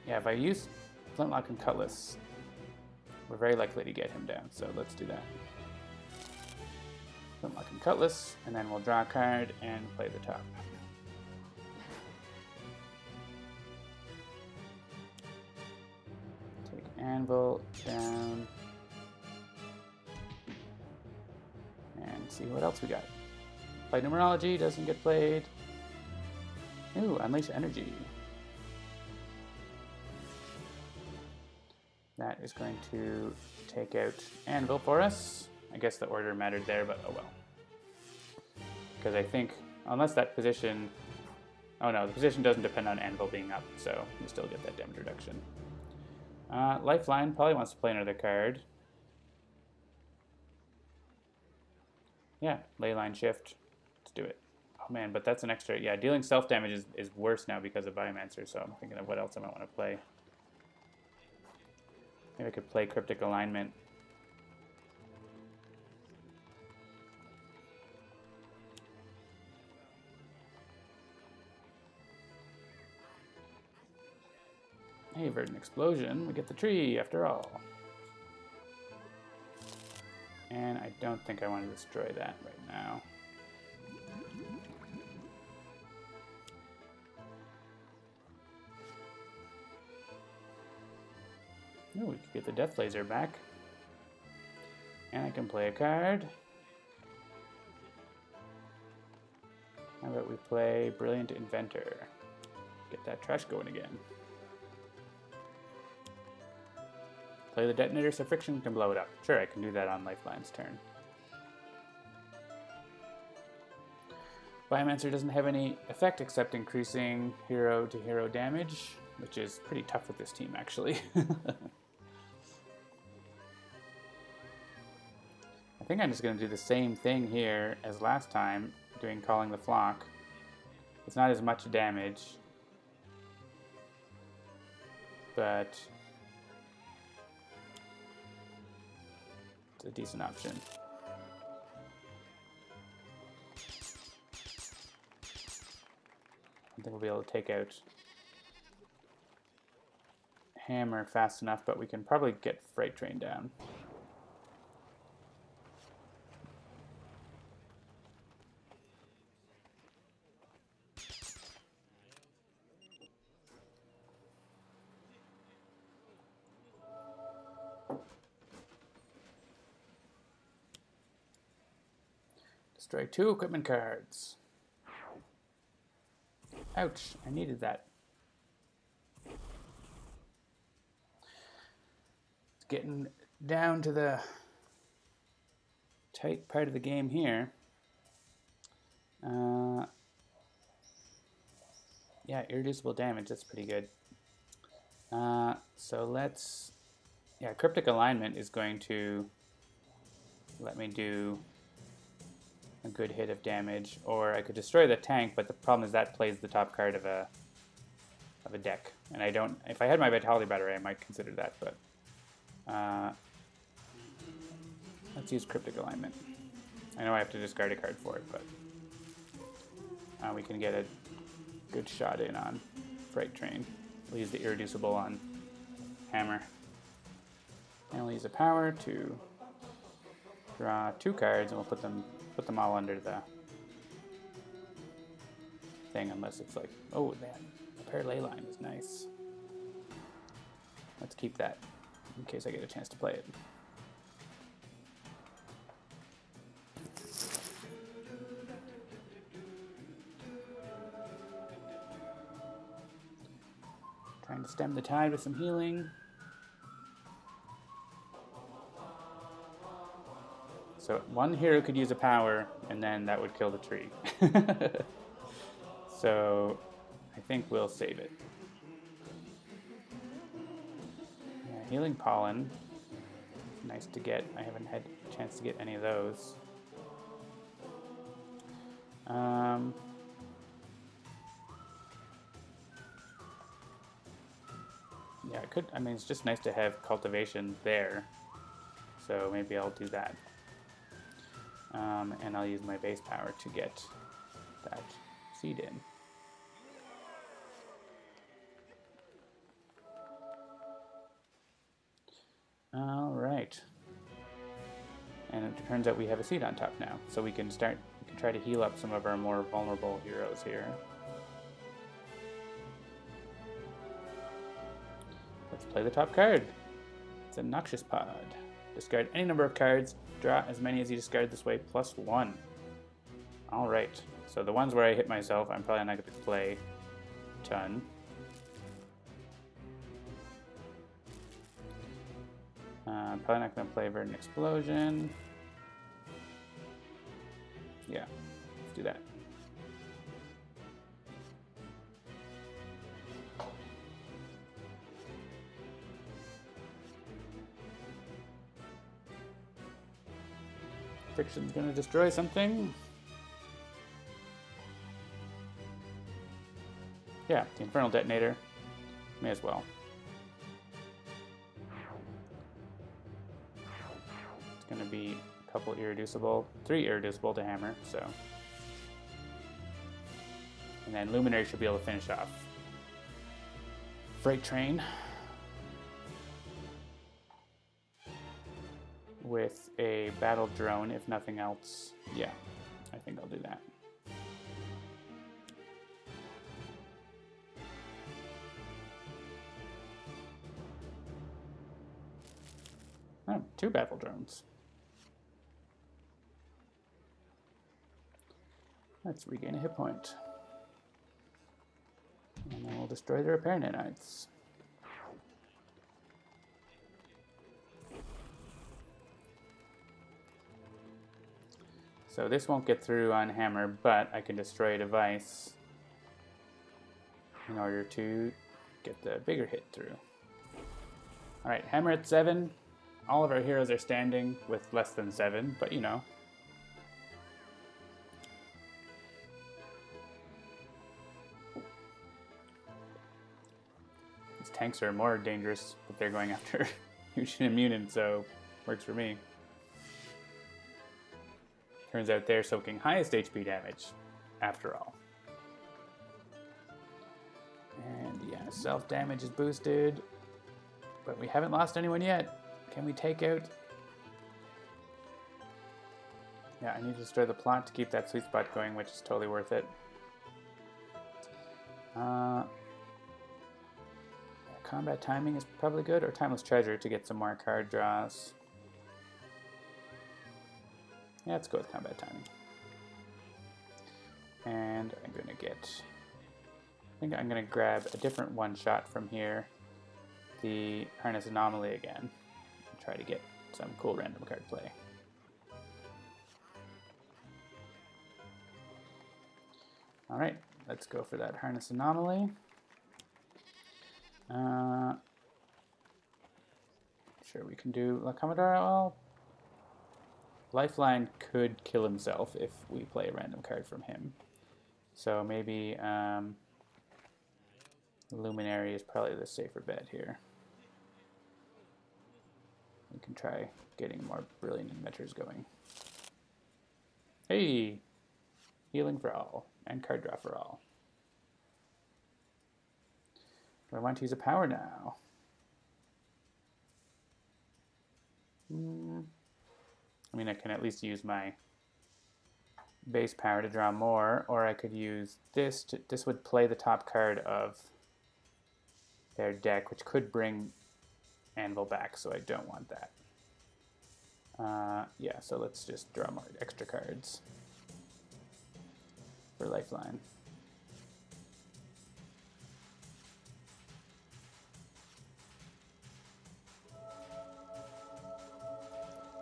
S1: Yeah, if I use Flintlock and Cutlass, we're very likely to get him down, so let's do that. Flintlock and Cutlass, and then we'll draw a card and play the top. Take Anvil down. And see what else we got. Play Numerology, doesn't get played. Ooh, Unleash Energy. That is going to take out Anvil for us. I guess the order mattered there, but oh well. Because I think, unless that position... Oh no, the position doesn't depend on Anvil being up, so we still get that damage reduction. Lifeline probably wants to play another card. Yeah, Leyline Shift. Let's do it. Oh man, but that's an extra... Yeah, dealing self-damage is worse now because of Biomancer, so I'm thinking of what else I might want to play. Maybe I could play Cryptic Alignment. Hey, Verdant Explosion. We get the tree after all. And I don't think I want to destroy that right now. Oh, we could get the Death Laser back. And I can play a card. How about we play Brilliant Inventor? Get that trash going again. Play the detonator so friction can blow it up. Sure, I can do that on Lifeline's turn. Biomancer doesn't have any effect except increasing hero-to-hero damage, which is pretty tough with this team, actually. I think I'm just going to do the same thing here as last time, doing Calling the Flock. It's not as much damage, but it's a decent option. I think we'll be able to take out Hammer fast enough, but we can probably get Freight Train down. Destroy 2 equipment cards. Ouch, I needed that. It's getting down to the tight part of the game here. Yeah, irreducible damage, that's pretty good. So let's... Yeah, Cryptic Alignment is going to let me do a good hit of damage, or I could destroy the tank, but the problem is that plays the top card of a deck, and I don't. If I had my Vitality Battery, I might consider that, but let's use Cryptic Alignment. I know I have to discard a card for it, but we can get a good shot in on Fright Train. We'll use the Irreducible on Hammer. And we'll use a power to draw 2 cards, and we'll put them all under the thing, unless it's like, oh, that Parallel Line is nice. Let's keep that in case I get a chance to play it. Trying to stem the tide with some healing. So one hero could use a power, and then that would kill the tree. So I think we'll save it. Yeah, Healing Pollen. Nice to get. I haven't had a chance to get any of those. Yeah, I could. I mean, it's just nice to have Cultivation there. So maybe I'll do that. And I'll use my base power to get that seed in. All right. And it turns out we have a seed on top now, so we can try to heal up some of our more vulnerable heroes here. Let's play the top card. It's a Noxious Pod. Discard any number of cards, draw as many as you discard this way, +1. Alright, so the ones where I hit myself, I'm probably not going to play a ton. I'm probably not going to play Verdant Explosion. Yeah, let's do that. Friction's gonna destroy something. Yeah, the Infernal Detonator. May as well. It's gonna be a couple Irreducible, 3 Irreducible to hammer, so. And then Luminary should be able to finish off Fright Train with a battle drone, if nothing else. Yeah, I think I'll do that. Oh, 2 battle drones. Let's regain a hit point. And then we'll destroy the Repair Nanites. So this won't get through on hammer, but I can destroy a device in order to get the bigger hit through. Alright, hammer at 7. All of our heroes are standing with less than 7, but you know. These tanks are more dangerous, but they're going after huge and immune, so works for me. Turns out they're soaking highest HP damage, after all. And yeah, self-damage is boosted, but we haven't lost anyone yet. Can we take out? Yeah, I need to destroy the plot to keep that sweet spot going, which is totally worth it. Combat timing is probably good, or Timeless Treasure to get some more card draws. Yeah, let's go with combat timing. And I'm gonna get, I think I'm gonna grab a different one shot from here, the Harness Anomaly again, and try to get some cool random card play. Alright, let's go for that Harness Anomaly. Sure, we can do La Comodora. Well, Lifeline could kill himself if we play a random card from him. So maybe Luminary is probably the safer bet here. We can try getting more brilliant emitters going. Hey! Healing for all. And card draw for all. Do I want to use a power now? I mean, I can at least use my base power to draw more, or I could use this. This would play the top card of their deck, which could bring Anvil back, so I don't want that. Yeah, so let's just draw more extra cards for Lifeline.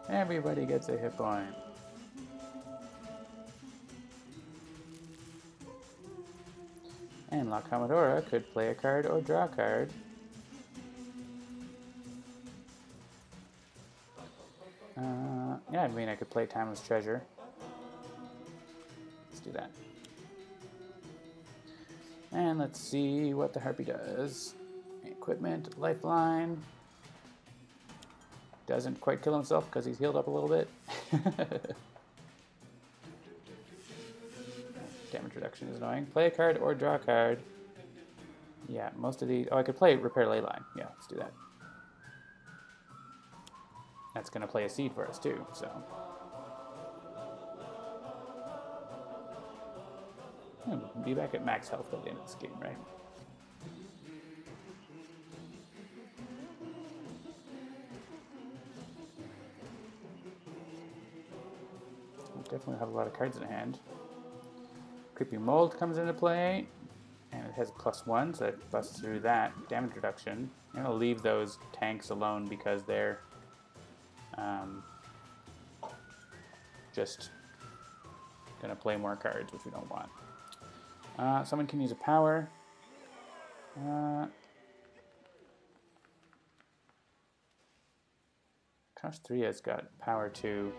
S1: Everybody gets a hit point. And La Comodora could play a card or draw a card. Yeah, I mean, I could play Timeless Treasure. Let's do that. And let's see what the Harpy does. Equipment, Lifeline. Doesn't quite kill himself because he's healed up a little bit. Damage reduction is annoying. Play a card or draw a card. Yeah, most of these... Oh, I could play Repair Leyline. Yeah, let's do that. That's going to play a seed for us too, so... We'll be back at max health by the end of this game, right? We'll definitely have a lot of cards in hand. Creepy Mold comes into play, and it has a +1, so it busts through that damage reduction. I'm going to leave those tanks alone because they're just going to play more cards, which we don't want. Someone can use a power. Akash'Thriya's got power too.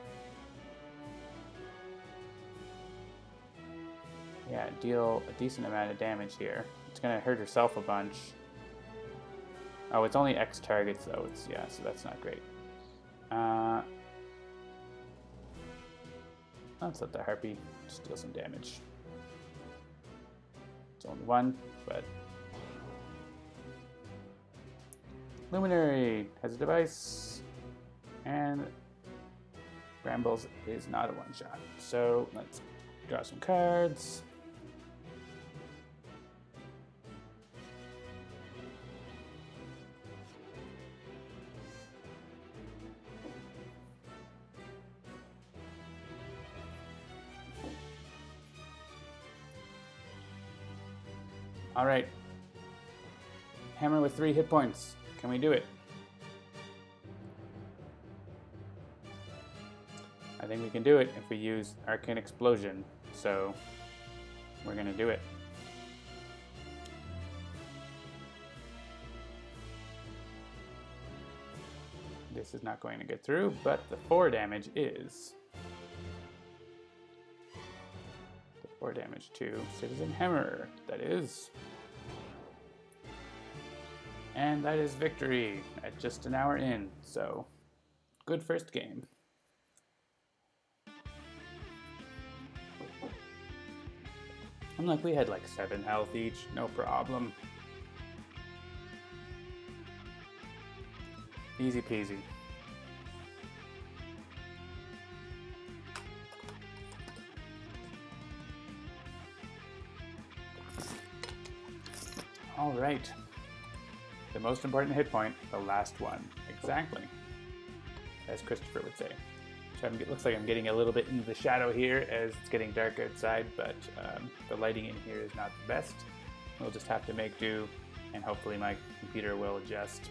S1: Yeah, deal a decent amount of damage here. It's going to hurt herself a bunch. Oh, it's only X targets though. Yeah, so that's not great. Let's let the Harpy just deal some damage. It's only one, but... Luminary has a device, and Brambles is not a one-shot. So let's draw some cards. All right. Hammer with 3 hit points. Can we do it? I think we can do it if we use Arcane Explosion. So we're going to do it. This is not going to get through, but the 4 damage is. 4 damage to Citizen Hammer. That is. And that is victory at just an hour in. So, good first game. I'm like, we had like 7 health each. No problem. Easy peasy. All right. The most important hit point, the last one. Exactly. As Christopher would say. So it looks like I'm getting a little bit into the shadow here as it's getting dark outside, but the lighting in here is not the best. We'll just have to make do, and hopefully my computer will adjust.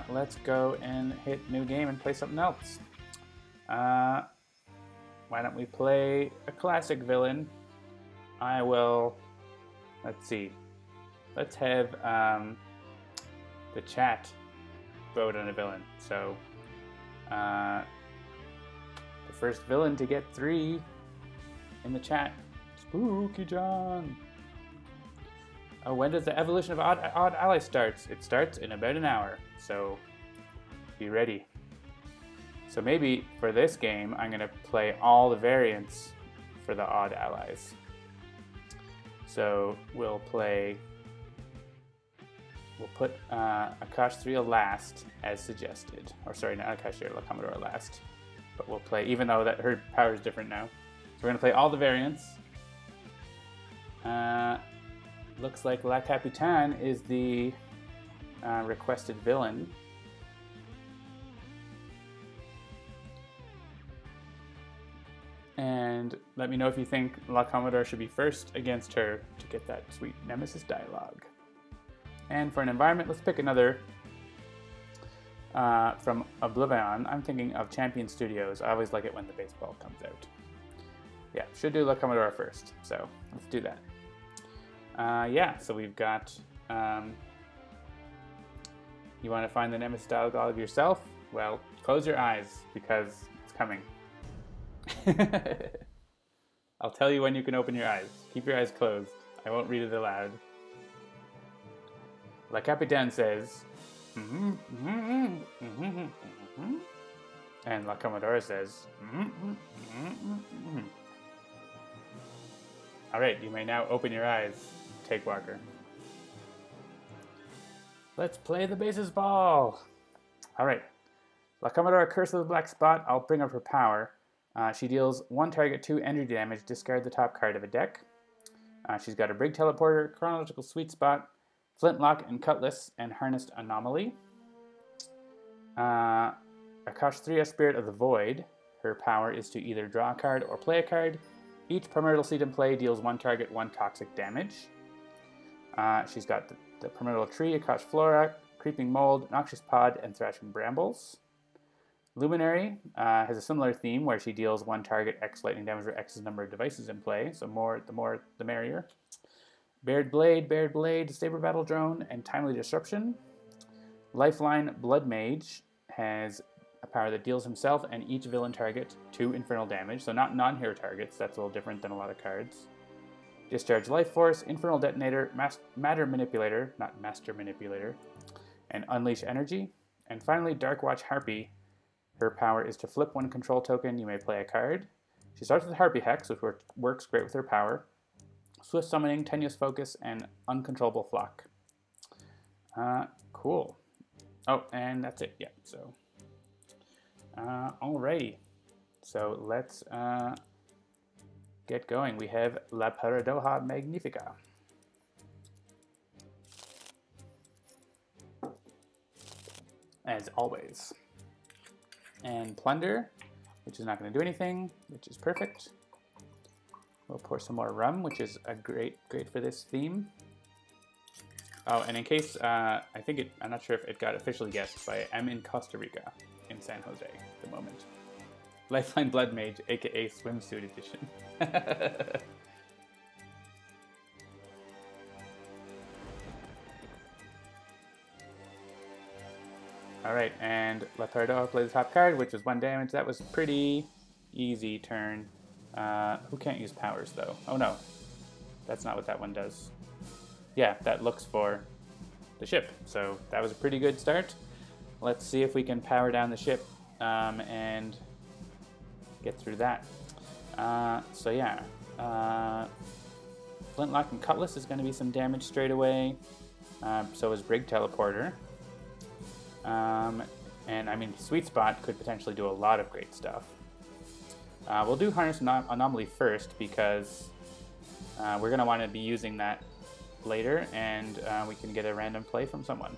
S1: Let's go and hit new game and play something else. Why don't we play a classic villain? I will... Let's see. Let's have the chat vote on a villain. So, the first villain to get 3 in the chat, Spooky John. Oh, when does the evolution of Odd Ally starts? It starts in about an hour, so be ready. So maybe for this game, I'm going to play all the variants for the odd allies. So we'll put Akash'Thriya last as suggested. Or sorry, not Akash'Thriya, Comodora last. But we'll play, even though that her power is different now. So we're going to play all the variants. Looks like La Capitan is the requested villain. And let me know if you think La Comodora should be first against her to get that sweet Nemesis dialogue. And for an environment, let's pick another from OblivAJohn. I'm thinking of Champion Studios. I always like it when the baseball comes out. Yeah, should do La Comodora first, so let's do that. Yeah, so we've got, you want to find the Nemesis dialogue yourself? Well, close your eyes, because it's coming. I'll tell you when you can open your eyes. Keep your eyes closed. I won't read it aloud. La Capitan says, and La Comodora says, Alright, you may now open your eyes, Take Walker. Let's play the bases ball! Alright. La Comodora, Curse of the Black Spot. I'll bring up her power. She deals 1 target 2 energy damage, discard the top card of a deck. She's got a Brig Teleporter, Chronological Sweet Spot, Flintlock and Cutlass, and Harnessed Anomaly. Akash'Thriya, Spirit of the Void. Her power is to either draw a card or play a card. Each primordial seed in play deals 1 target 1 toxic damage. She's got the Primordial Tree, Akash'Thriya, Creeping Mold, Noxious Pod, and Thrashing Brambles. Luminary has a similar theme where she deals 1 target X lightning damage for X's number of devices in play, so the more the merrier. Bared Blade, Saber Battle Drone, and Timely Disruption. Lifeline, Bloodmage has a power that deals himself and each villain target 2 infernal damage, so not non-hero targets, that's a little different than a lot of cards. Discharge Life Force, Infernal Detonator, Matter Manipulator, not Master Manipulator, and Unleash Energy. And finally, Dark Watch Harpy. Her power is to flip 1 control token, you may play a card. She starts with Harpy Hex, which works great with her power. Swift Summoning, Tenuous Focus, and Uncontrollable Flock. Cool. Oh, and that's it, yeah, so. Alrighty. So let's get going. We have La Paradoja Magnifica. As always. And Plunder, which is not going to do anything, which is perfect. We'll pour some more rum, which is a great for this theme. Oh, and in case, I'm not sure if it got officially guessed, but I'm in Costa Rica, in San Jose at the moment. Lifeline Bloodmage, aka Swimsuit Edition. Alright, and La Paradoja plays the top card, which was 1 damage. That was pretty easy turn. Who can't use powers, though? Oh, no. That's not what that one does. Yeah, that looks for the ship. So that was a pretty good start. Let's see if we can power down the ship and get through that. So yeah. Flintlock and Cutlass is going to be some damage straight away. So is Brig Teleporter. And I mean, Sweet Spot could potentially do a lot of great stuff. We'll do Harness Anomaly first because we're going to want to be using that later, and we can get a random play from someone.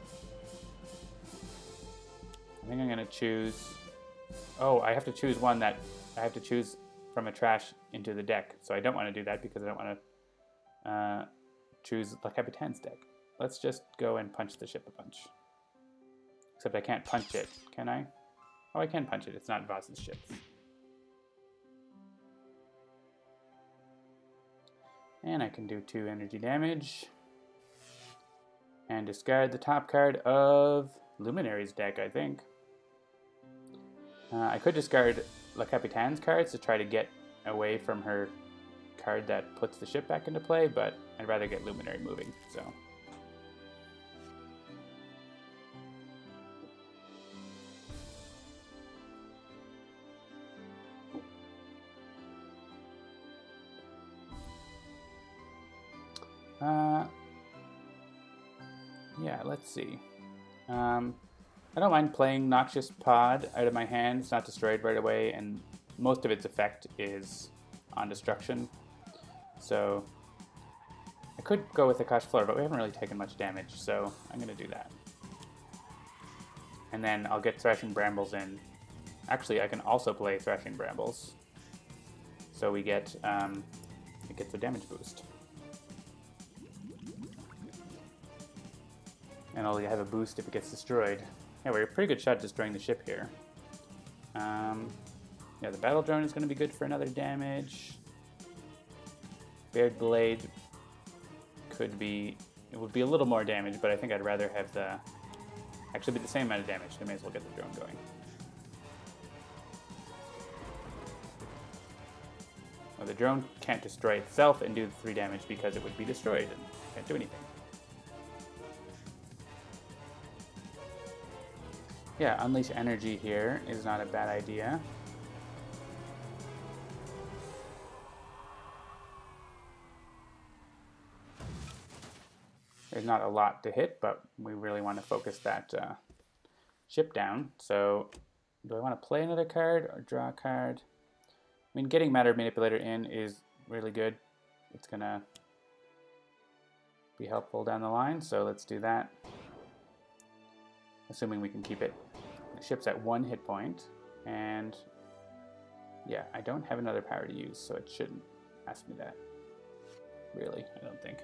S1: I think I'm going to choose... Oh, I have to choose one that I have to choose from a trash into the deck, so I don't want to do that because I don't want to choose La Capitan's deck. Let's just go and punch the ship a bunch. Except I can't punch it, can I? Oh, I can punch it. It's not Vaz's ship. And I can do 2 energy damage. And discard the top card of Luminary's deck, I think. I could discard La Capitan's cards to try to get away from her card that puts the ship back into play, but I'd rather get Luminary moving, so... Yeah, let's see. I don't mind playing Noxious Pod out of my hand. It's not destroyed right away, and most of its effect is on destruction. So I could go with Akash'Thriya, but we haven't really taken much damage, so I'm going to do that. And then I'll get Thrashing Brambles in. Actually, I can also play Thrashing Brambles. So we get, it gets a damage boost. And I'll have a boost if it gets destroyed. Yeah, we're a pretty good shot at destroying the ship here. Yeah, the Battle Drone is going to be good for another damage. Bared Blade could be... It would be a little more damage, but I think I'd rather have the... Actually be the same amount of damage. I may as well get the drone going. Well, the drone can't destroy itself and do the 3 damage because it would be destroyed and can't do anything. Yeah, Unleash Energy here is not a bad idea. There's not a lot to hit, but we really want to focus that ship down. So, do I want to play another card or draw a card? I mean, getting Matter Manipulator in is really good. It's going to be helpful down the line, so let's do that. Assuming we can keep it. The ship's at 1 hit point, and yeah, I don't have another power to use, so it shouldn't ask me that. Really, I don't think.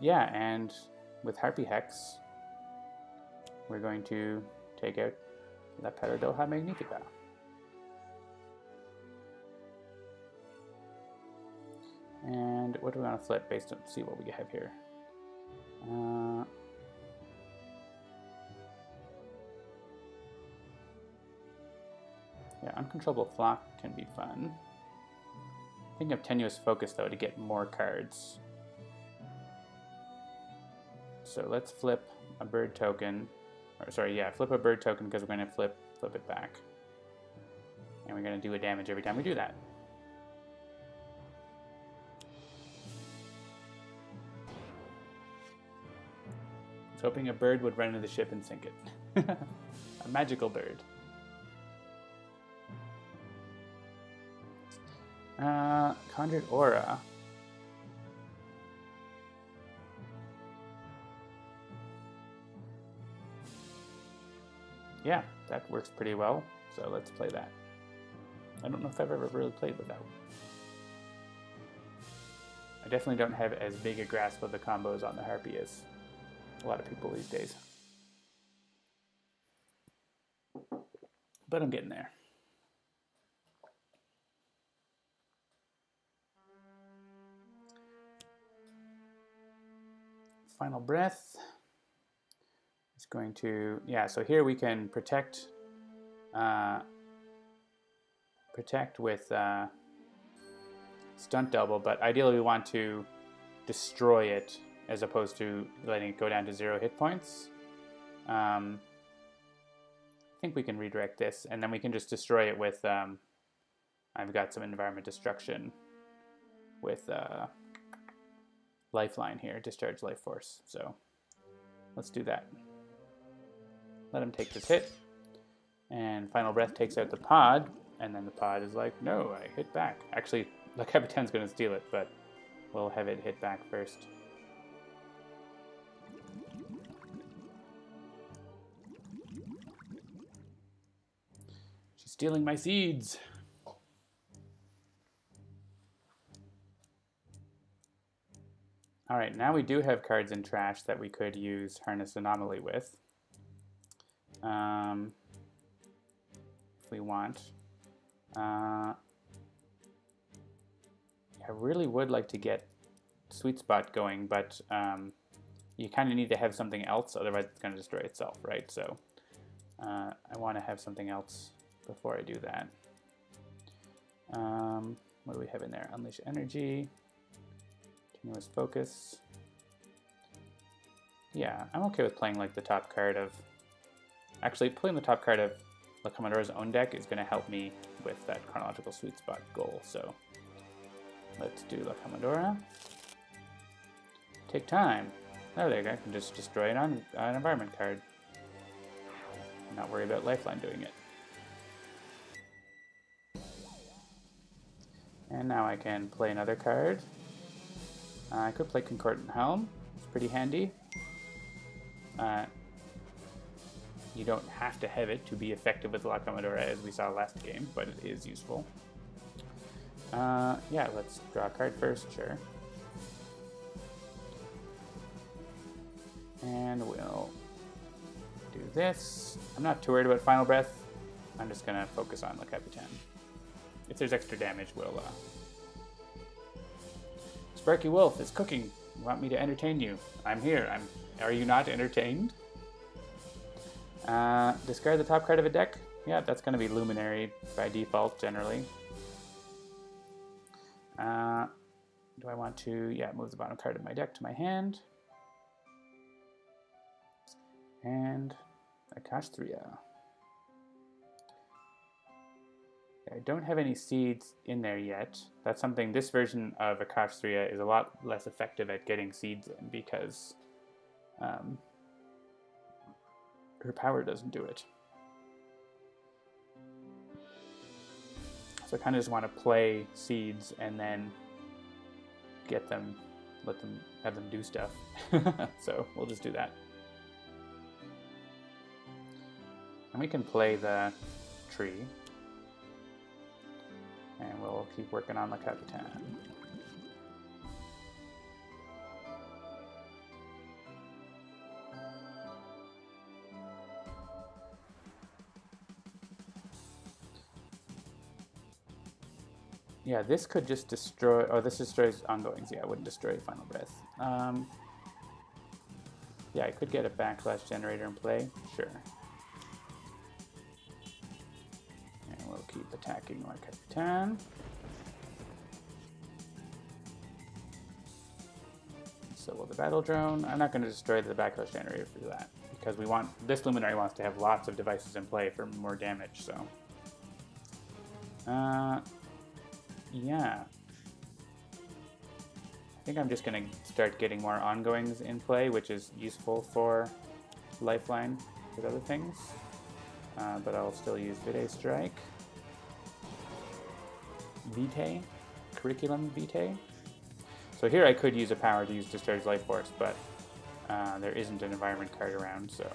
S1: Yeah, and with Harpy Hex, we're going to take out La Paradoja Magnifica. And what do we want to flip based on, see what we have here. Yeah, Uncontrollable Flock can be fun. I think of Tenuous Focus, though, to get more cards. So let's flip a bird token. Or sorry, yeah, flip a bird token because we're going to flip it back. And we're going to do a damage every time we do that. I was hoping a bird would run into the ship and sink it. A magical bird. Conjured Aura. Yeah, that works pretty well, so let's play that. I don't know if I've ever really played without. I definitely don't have as big a grasp of the combos on the Harpy as a lot of people these days. But I'm getting there. Final Breath. It's going to, yeah, so here we can protect with Stunt Double, but ideally we want to destroy it as opposed to letting it go down to 0 hit points. I think we can redirect this, and then we can just destroy it with, I've got some environment destruction with Lifeline here, Discharge Life Force, so let's do that. Let him take this hit, and Final Breath takes out the pod, and then the pod is like, no, I hit back. Actually, the Capitan's going to steal it, but we'll have it hit back first. She's stealing my seeds. Alright, now we do have cards in trash that we could use Harness Anomaly with. If we want. I really would like to get Sweet Spot going, but you kind of need to have something else, otherwise it's going to destroy itself, right? So I want to have something else before I do that. What do we have in there? Unleash Energy. Continuous Focus. Yeah, I'm okay with playing like the top card of... Actually, playing the top card of La Comodora's own deck is going to help me with that Chronological Sweet Spot goal, so let's do La Comodora. Take time. Oh, there you go. I can just destroy an environment card. Not worry about Lifeline doing it. And now I can play another card. I could play Concordant Helm. It's pretty handy. You don't have to have it to be effective with La Comodora, as we saw last game, but it is useful. Yeah, let's draw a card first, sure. And we'll do this. I'm not too worried about Final Breath. I'm just going to focus on the Capitan. If there's extra damage, we'll... Sparky Wolf is cooking. You want me to entertain you? I'm here. Are you not entertained? Discard the top card of a deck. Yeah, that's going to be Luminary by default, generally. Do I want to... Yeah, move the bottom card of my deck to my hand. And Akash'Thriya. I don't have any seeds in there yet. That's something, this version of Akash'Thriya is a lot less effective at getting seeds in because her power doesn't do it. So I kind of just want to play seeds and then get them, have them do stuff. So we'll just do that. And we can play the tree. And we'll keep working on the Capitan. Yeah, this could just destroy... Oh, this destroys ongoings. Yeah, it wouldn't destroy Final Breath. Yeah, I could get a backlash generator in play. Sure. And we'll keep attacking our Capitan. So will the battle drone. I'm not going to destroy the backlash generator for that because we want... This Luminary wants to have lots of devices in play for more damage, so... yeah. I think I'm just going to start getting more ongoings in play, which is useful for Lifeline with other things. But I'll still use Vitae Strike. Vitae? Curriculum Vitae? So here I could use a power to use Discharge Life Force, but there isn't an environment card around, so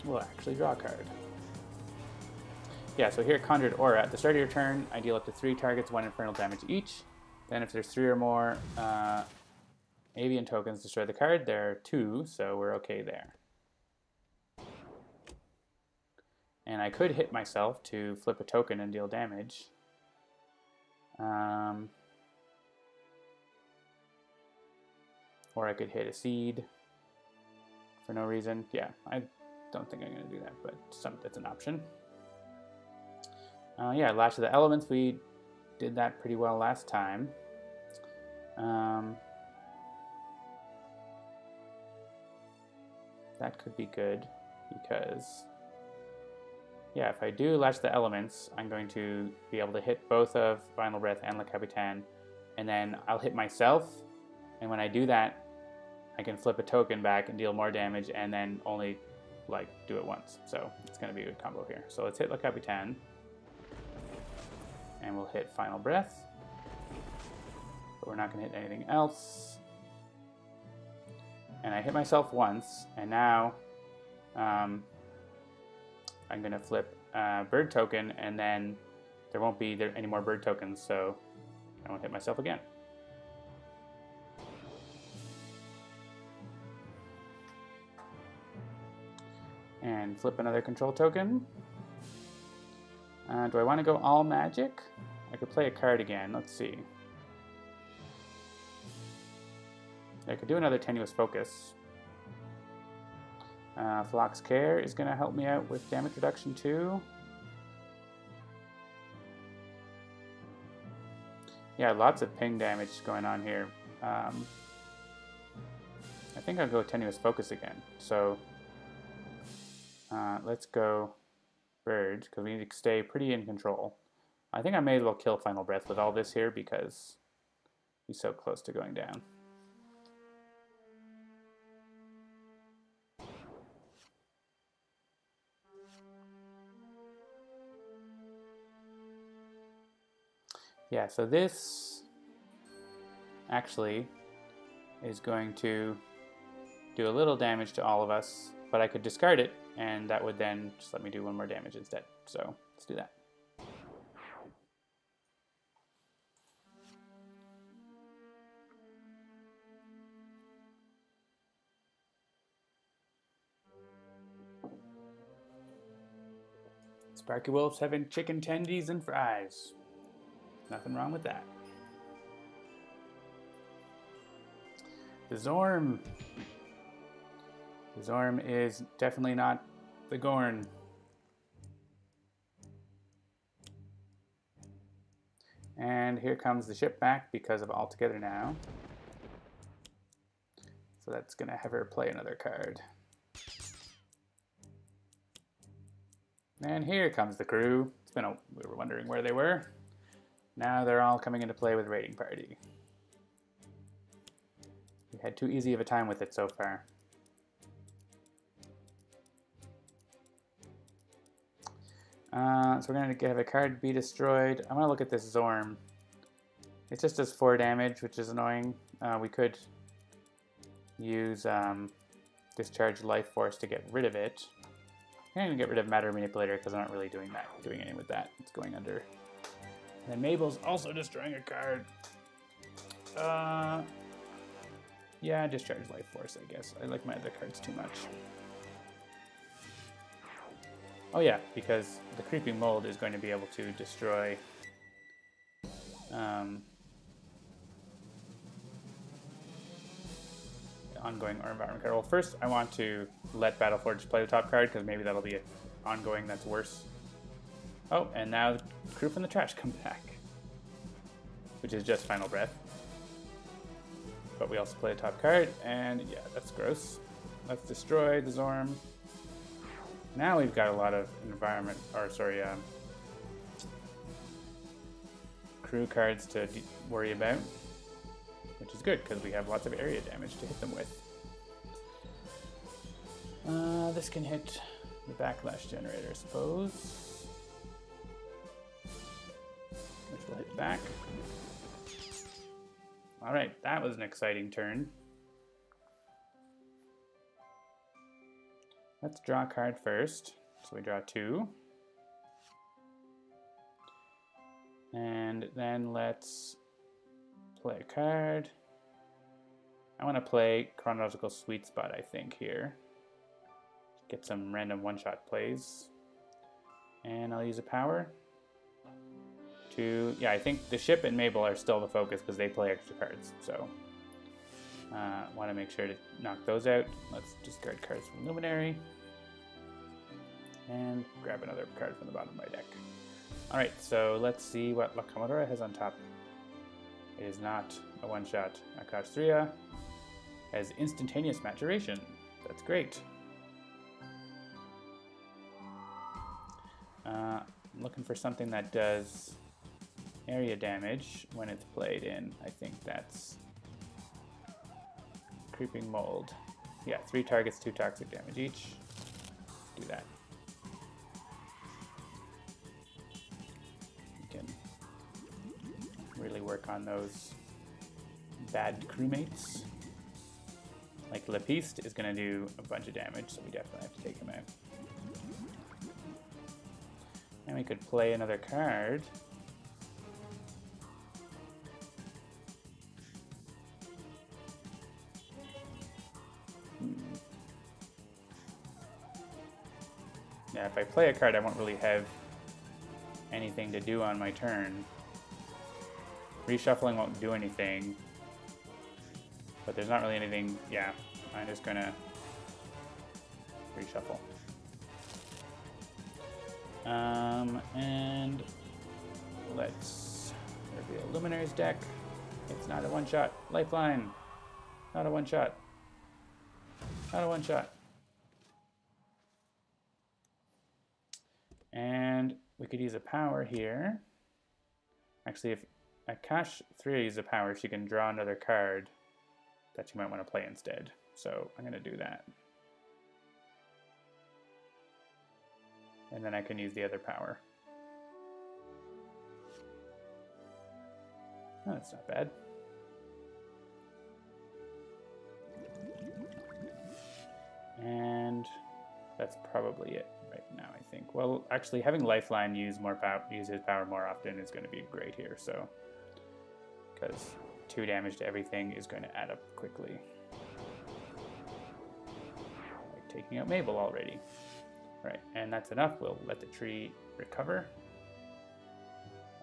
S1: we'll actually draw a card. Yeah, so here, Conjured Aura. At the start of your turn, I deal up to 3 targets, 1 infernal damage each. Then if there's 3 or more avian tokens destroy the card, there are 2, so we're okay there. And I could hit myself to flip a token and deal damage. Or I could hit a seed for no reason. Yeah, I don't think I'm going to do that, but that's an option. Yeah, Lash of the Elements, we did that pretty well last time. That could be good, because, yeah, if I do Lash of the Elements, I'm going to be able to hit both of Final Breath and Le Capitan, and then I'll hit myself, and when I do that, I can flip a token back and deal more damage, and then only, like, do it once. So it's going to be a good combo here. So let's hit Le Capitan. And we'll hit Final Breath, but we're not going to hit anything else. And I hit myself once, and now I'm going to flip Bird Token, and then there won't be any more Bird Tokens, so I won't hit myself again. And flip another Control Token. Do I want to go all magic? I could play a card again. Let's see. I could do another Tenuous Focus. Flock's Care is going to help me out with damage reduction too. Yeah, lots of ping damage going on here. I think I'll go Tenuous Focus again. So let's go Bird, because we need to stay pretty in control. I think I may as well kill Final Breath with all this here, because He's so close to going down. Yeah, so this actually is going to do a little damage to all of us, but I could discard it, and that would then just let me do 1 more damage instead. So let's do that. Sparky Wolf's having chicken tendies and fries. Nothing wrong with that. The Zorm. The Zorm is definitely not the Gorn. And here comes the ship back because of All Together Now. So that's going to have her play another card. And here comes the crew. We were wondering where they were. Now they're all coming into play with Raiding Party. We had too easy of a time with it so far. So we're going to have a card be destroyed. I'm going to look at this Zorm. It just does 4 damage, which is annoying. We could use Discharge Life Force to get rid of it. I can't even get rid of Matter Manipulator because I'm not really doing anything with that. It's going under. And then Mabel's also destroying a card. Yeah, Discharge Life Force, I guess. I like my other cards too much. Oh yeah, because the Creeping Mold is going to be able to destroy the ongoing or environment card. Well, first I want to let Battleforge play the top card because maybe that'll be an ongoing that's worse. Oh, and now the crew from the trash come back, which is just Final Breath. But we also play a top card, and yeah, that's gross. Let's destroy the Zorm. Now we've got a lot of crew cards to worry about, which is good because we have lots of area damage to hit them with. This can hit the Backlash Generator, I suppose, which will hit back. All right, that was an exciting turn. Let's draw a card first. So we draw 2. And then let's play a card. I want to play Chronological Sweet Spot, I think, here. Get some random one-shot plays. And I'll use a power to... Yeah, I think the ship and Mabel are still the focus because they play extra cards. So want to make sure to knock those out. Let's discard cards from Luminary. And grab another card from the bottom of my deck. Alright, so let's see what Comodora has on top. It is not a one-shot. Akash'Thriya has Instantaneous Maturation. That's great. I'm looking for something that does area damage when it's played in. I think that's Creeping Mold. Yeah, 3 targets, 2 toxic damage each. Do that. You can really work on those bad crewmates. Like Lepiste is going to do a bunch of damage, so we definitely have to take him out. And we could play another card. Yeah, if I play a card, I won't really have anything to do on my turn. Reshuffling won't do anything. But there's not really anything, yeah, I'm just gonna reshuffle. And let's reveal Luminary's deck. It's not a one-shot. Lifeline. Not a one-shot. Not a one-shot. And we could use a power here. Actually, if Akash'Thriya uses a power, she can draw another card that you might want to play instead. So I'm going to do that. And then I can use the other power. Oh, that's not bad. And that's probably it right now, I think. Well, actually, having Lifeline use his power more often is going to be great here. So, because 2 damage to everything is going to add up quickly. Like taking out Mabel already. Right, and that's enough. We'll let the tree recover.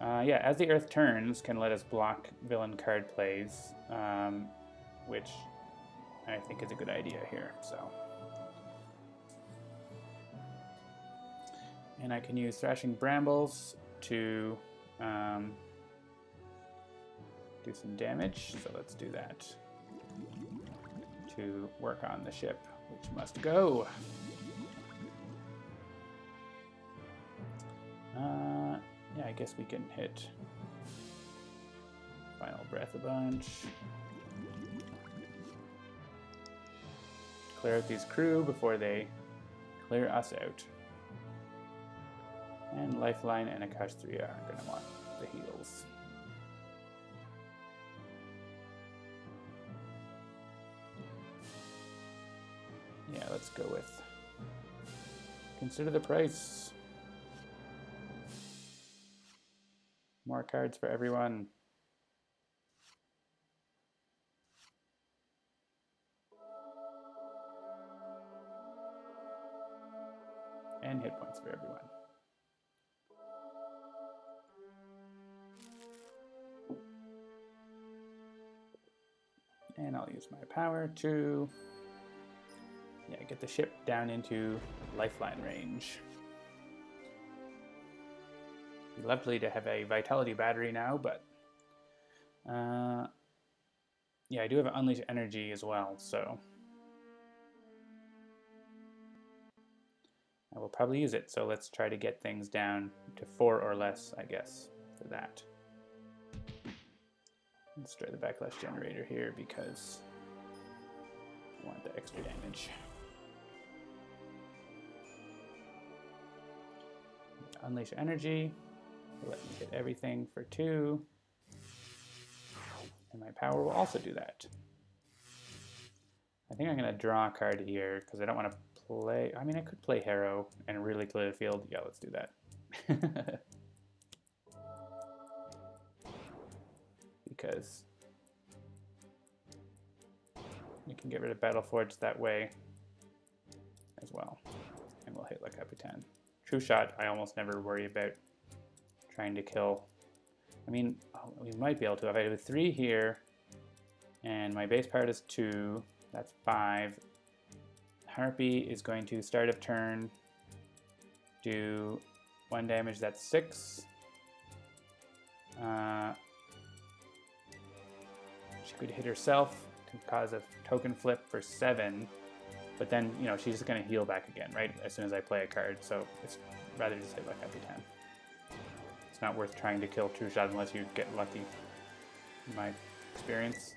S1: Yeah, as the earth turns, can let us block villain card plays, which I think is a good idea here. So, and I can use Thrashing Brambles to do some damage. So let's do that to work on the ship, which must go. Yeah, I guess we can hit Final Breath a bunch. Clear out these crew before they clear us out. And Lifeline and Akash'Thriya are going to want the heals. Yeah, let's go with consider the price. More cards for everyone. And hit points for everyone. And I'll use my power to get the ship down into Lifeline range. Lovely to have a Vitality battery now, but yeah, I do have an Unleash Energy as well, so I will probably use it. So let's try to get things down to 4 or less, I guess, for that. Let's try the Backlash Generator here because I want the extra damage. Unleash Energy. Let me hit everything for 2. And my power will also do that. I think I'm going to draw a card here because I don't want to play... I mean, I could play Harrow and really clear the field. Yeah, let's do that. Because you can get rid of Battleforge that way as well. And we'll hit like Capitan. True Shot, I almost never worry about trying to kill. I mean, we might be able to. If I do 3 here, and my base part is 2, that's 5. Harpy is going to start of turn, do 1 damage, that's 6. She could hit herself to cause a token flip for 7, but then, you know, she's just going to heal back again, right, as soon as I play a card, so it's rather just hit like Capitan. It's not worth trying to kill True Shot unless you get lucky, in my experience.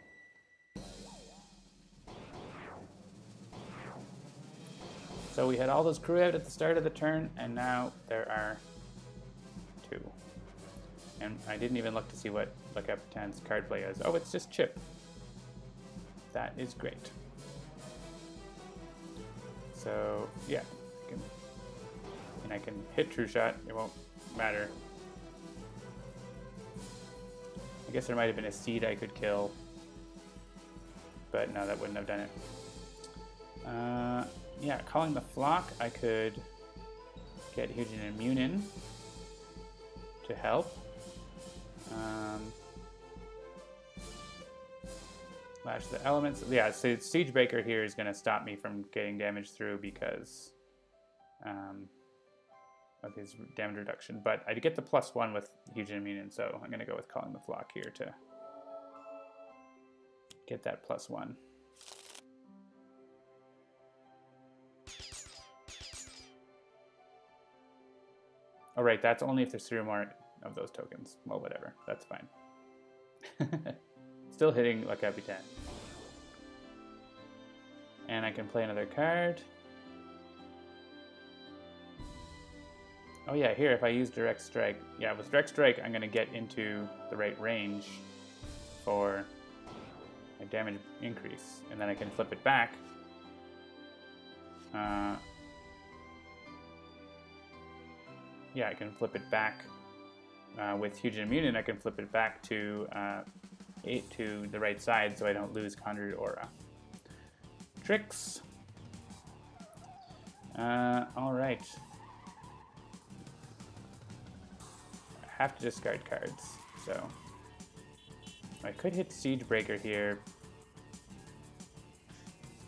S1: So we had all those crew out at the start of the turn, and now there are 2. And I didn't even look to see what Le Capitan's card play is. Oh, it's just Chip. That is great. So, yeah. I can hit True Shot. It won't matter. I guess there might have been a seed I could kill. But no, that wouldn't have done it. Yeah, calling the flock, I could get Huge and Immune in to help. Lash the elements. Yeah, so Siegebreaker here is going to stop me from getting damage through because of his damage reduction. But I get the +1 with Huge and Immune, so I'm going to go with calling the flock here to get that +1. Oh, right, that's only if there's 3 or more of those tokens. Well, whatever, that's fine. Still hitting La Capitan. And I can play another card. Oh yeah, here, if I use Direct Strike. Yeah, with Direct Strike, I'm going to get into the right range for my damage increase. And then I can flip it back. Yeah, I can flip it back with Huge and Immune, and I can flip it back to 8 to the right side so I don't lose Conjured Aura. Tricks. Alright. I have to discard cards, so I could hit Siege Breaker here,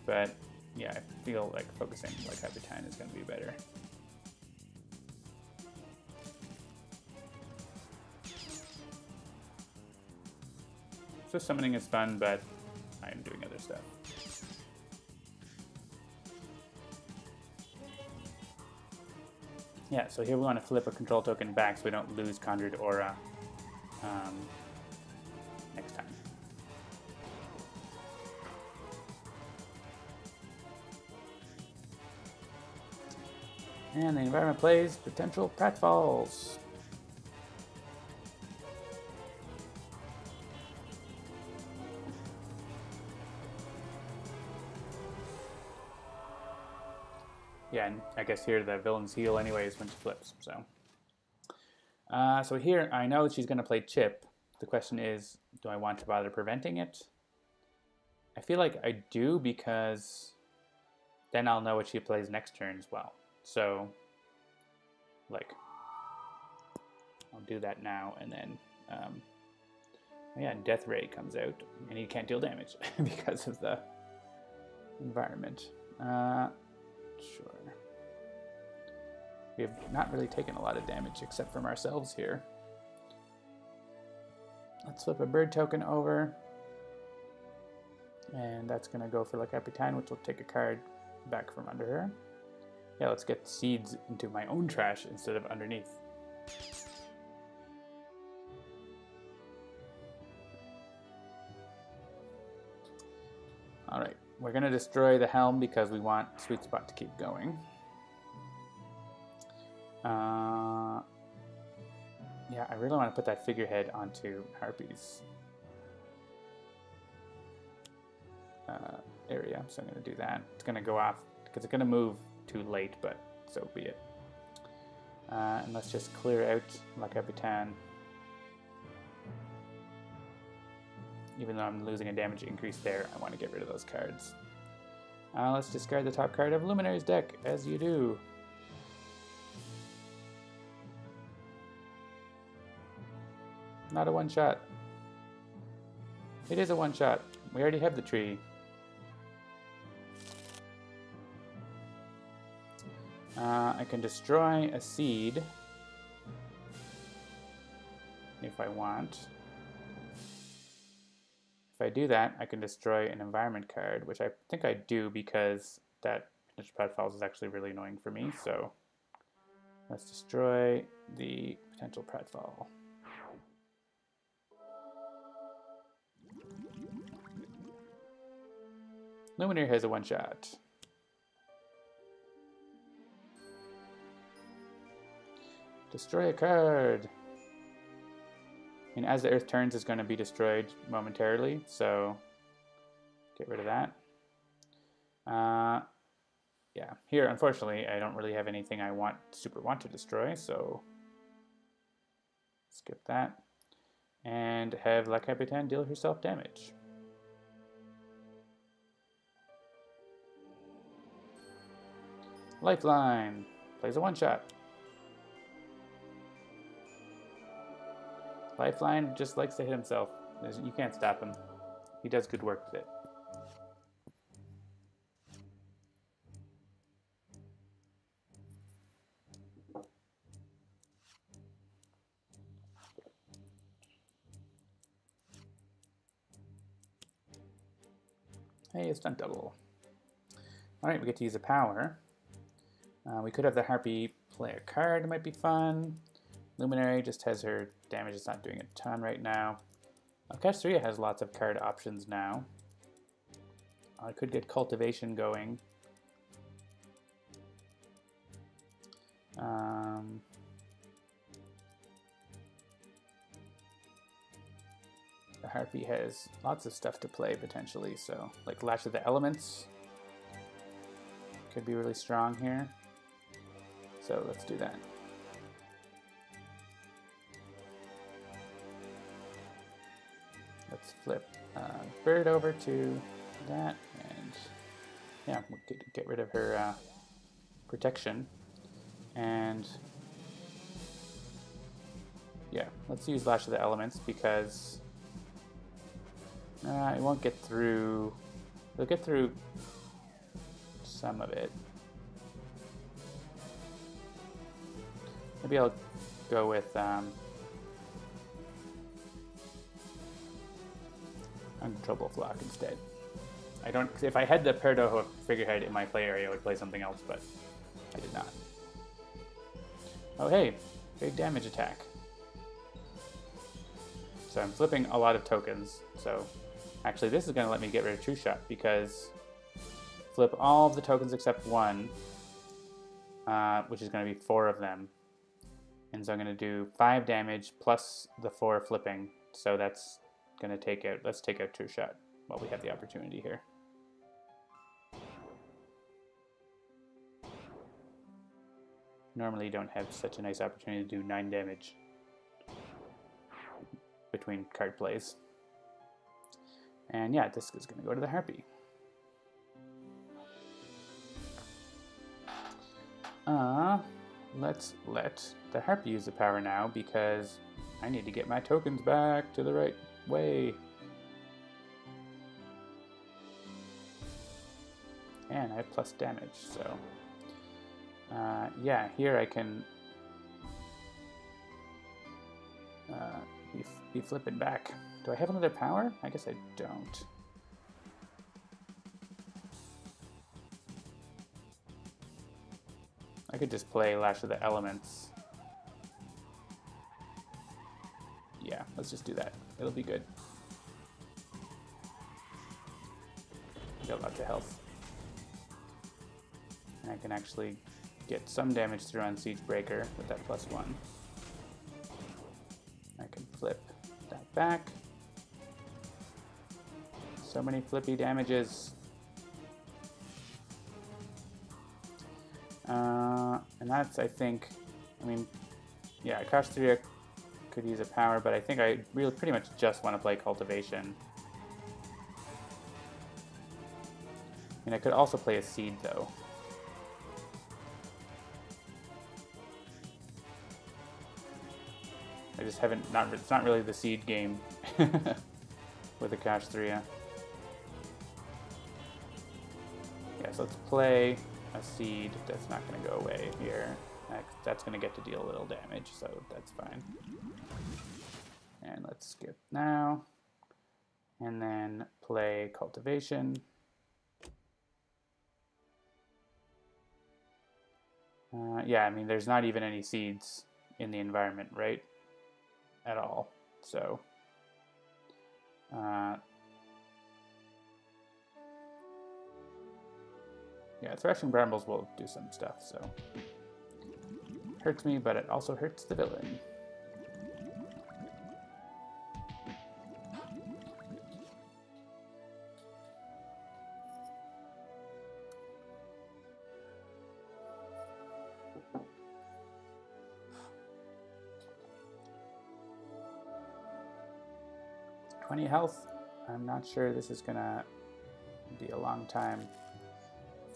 S1: but yeah, I feel like focusing like Capitan is going to be better. So summoning is fun, but I'm doing other stuff. Yeah, so here we want to flip a control token back so we don't lose Conjured Aura next time. And the environment plays potential pratfalls. Yeah, and I guess here the villains heal anyways when she flips, so. So here I know she's going to play Chip. The question is, do I want to bother preventing it? I feel like I do, because then I'll know what she plays next turn as well. So, like, I'll do that now, and then, yeah, Death Ray comes out, and he can't deal damage because of the environment. Sure. We have not really taken a lot of damage except from ourselves here. Let's flip a bird token over. And that's going to go for La Capitan, which will take a card back from under her. Yeah, let's get seeds into my own trash instead of underneath. Alright, we're going to destroy the helm because we want Sweet Spot to keep going. Yeah, I really want to put that figurehead onto Harpy's area, so I'm going to do that. It's going to go off because it's going to move too late, but so be it. And let's just clear out La Capitan. Even though I'm losing a damage increase there, I want to get rid of those cards. Let's discard the top card of Luminary's deck, as you do. Not a one-shot. It is a one-shot. We already have the tree. I can destroy a seed if I want. If I do that, I can destroy an environment card, which I think I do because that potential pratfalls is actually really annoying for me. So let's destroy the potential pratfall. Luminary has a one-shot. Destroy a card. And as the Earth turns, it's going to be destroyed momentarily, so get rid of that. Yeah, here, unfortunately, I don't really have anything I super want to destroy, so skip that. And have La Capitan deal herself damage. Lifeline plays a one-shot. Lifeline just likes to hit himself. You can't stop him. He does good work with it. Hey, a stunt double. Alright, we get to use a power. We could have the Harpy play a card, it might be fun. Luminary just has her damage, it's not doing a ton right now. Akash'Thriya has lots of card options now. I could get cultivation going. The Harpy has lots of stuff to play potentially, so like Lash of the Elements could be really strong here. So let's do that. Let's flip Bird over to that, and yeah, we'll get rid of her protection. And yeah, let's use Lash of the Elements because it won't get through. It'll get through some of it. Maybe I'll go with Uncontrollable Flock instead. I don't. If I had the Perdo figurehead in my play area, I would play something else, but I did not. Oh hey, big damage attack. So I'm flipping a lot of tokens. So actually, this is going to let me get rid of True Shot because flip all of the tokens except one, which is going to be 4 of them. And so I'm going to do 5 damage plus the 4 flipping. So that's going to take out. Let's take out True Shot while we have the opportunity here. Normally you don't have such a nice opportunity to do 9 damage between card plays. And yeah, this is going to go to the Harpy. Let's let the Harpy use the power now because I need to get my tokens back to the right way. And I have plus damage, so yeah, here I can be flipping back. Do I have another power? I guess I don't. I could just play Lash of the Elements. Yeah, let's just do that. It'll be good. Got lots of health. And I can actually get some damage through on Siege Breaker with that +1. I can flip that back. So many flippy damages. And that's, I think, I mean, yeah, Akash'Thriya could use a power, but I think I really pretty much just want to play Cultivation. And I could also play a Seed, though. I just haven't, it's not really the Seed game with Akash'Thriya. Yeah, so let's play a Seed. That's not going to go away here. That's going to get to deal a little damage, so that's fine. And let's skip now. And then play Cultivation. Yeah, I mean, there's not even any seeds in the environment, right? At all. So, yeah, Threshing Brambles will do some stuff, so. Hurts me, but it also hurts the villain. Health. I'm not sure this is gonna be a long time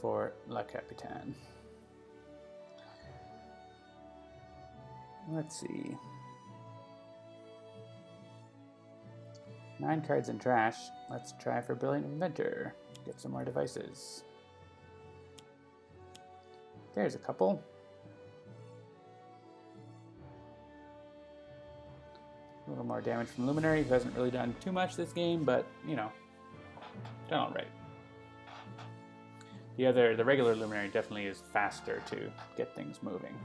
S1: for La Capitan. Let's see. 9 cards in trash. Let's try for Brilliant Inventor. Get some more devices. There's a couple. A little more damage from Luminary, who hasn't really done too much this game, but, you know, done all right. The regular Luminary definitely is faster to get things moving.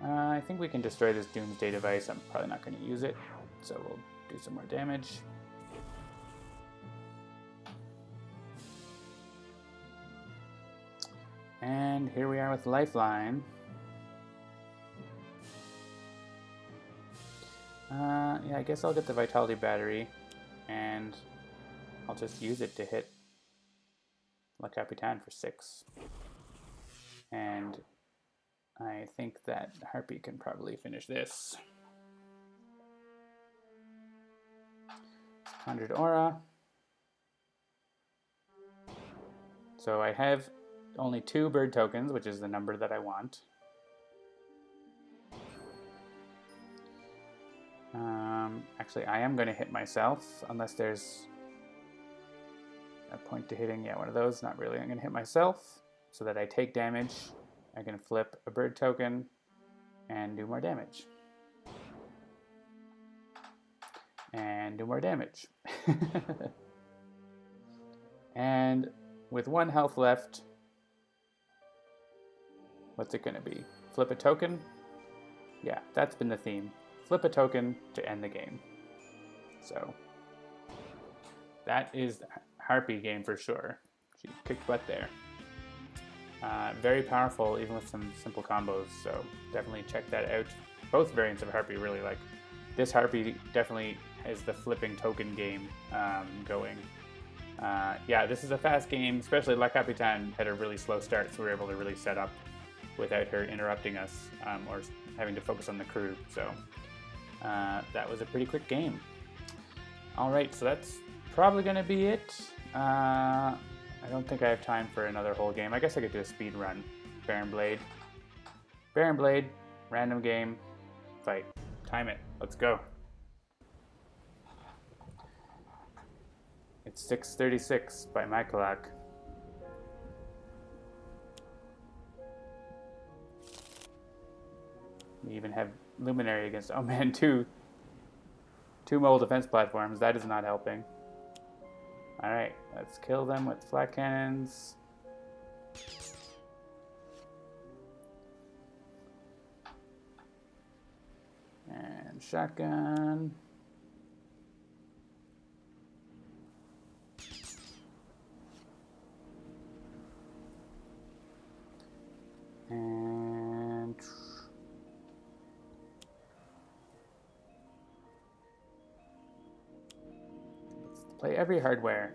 S1: I think we can destroy this Doomsday device. I'm probably not going to use it, so we'll do some more damage. And here we are with Lifeline. Yeah, I guess I'll get the Vitality Battery, and I'll just use it to hit La Capitan for 6. And I think that Harpy can probably finish this. 100 aura. So I have only 2 bird tokens, which is the number that I want. Actually, I am going to hit myself, unless there's a point to hitting. Yeah, one of those. Not really. I'm going to hit myself so that I take damage. I can flip a bird token and do more damage. And do more damage. And with 1 health left, what's it going to be? Flip a token? Yeah, that's been the theme. Flip a token to end the game. So that is the Harpy game for sure. She kicked butt there. Very powerful, even with some simple combos, so definitely check that out. Both variants of Harpy really like. This Harpy definitely has the flipping token game going. Yeah, this is a fast game, especially La Capitan had a really slow start, so we were able to really set up without her interrupting us or having to focus on the crew. So that was a pretty quick game. Alright, so that's probably going to be it. I don't think I have time for another whole game. I guess I could do a speed run. Baron Blade. Baron Blade, random game, fight. Time it. Let's go. It's 6:36 by my clock. We even have Luminary against, oh man, two mobile defense platforms. That is not helping. Alright, let's kill them with flat cannons. And shotgun. And let's play every hardware.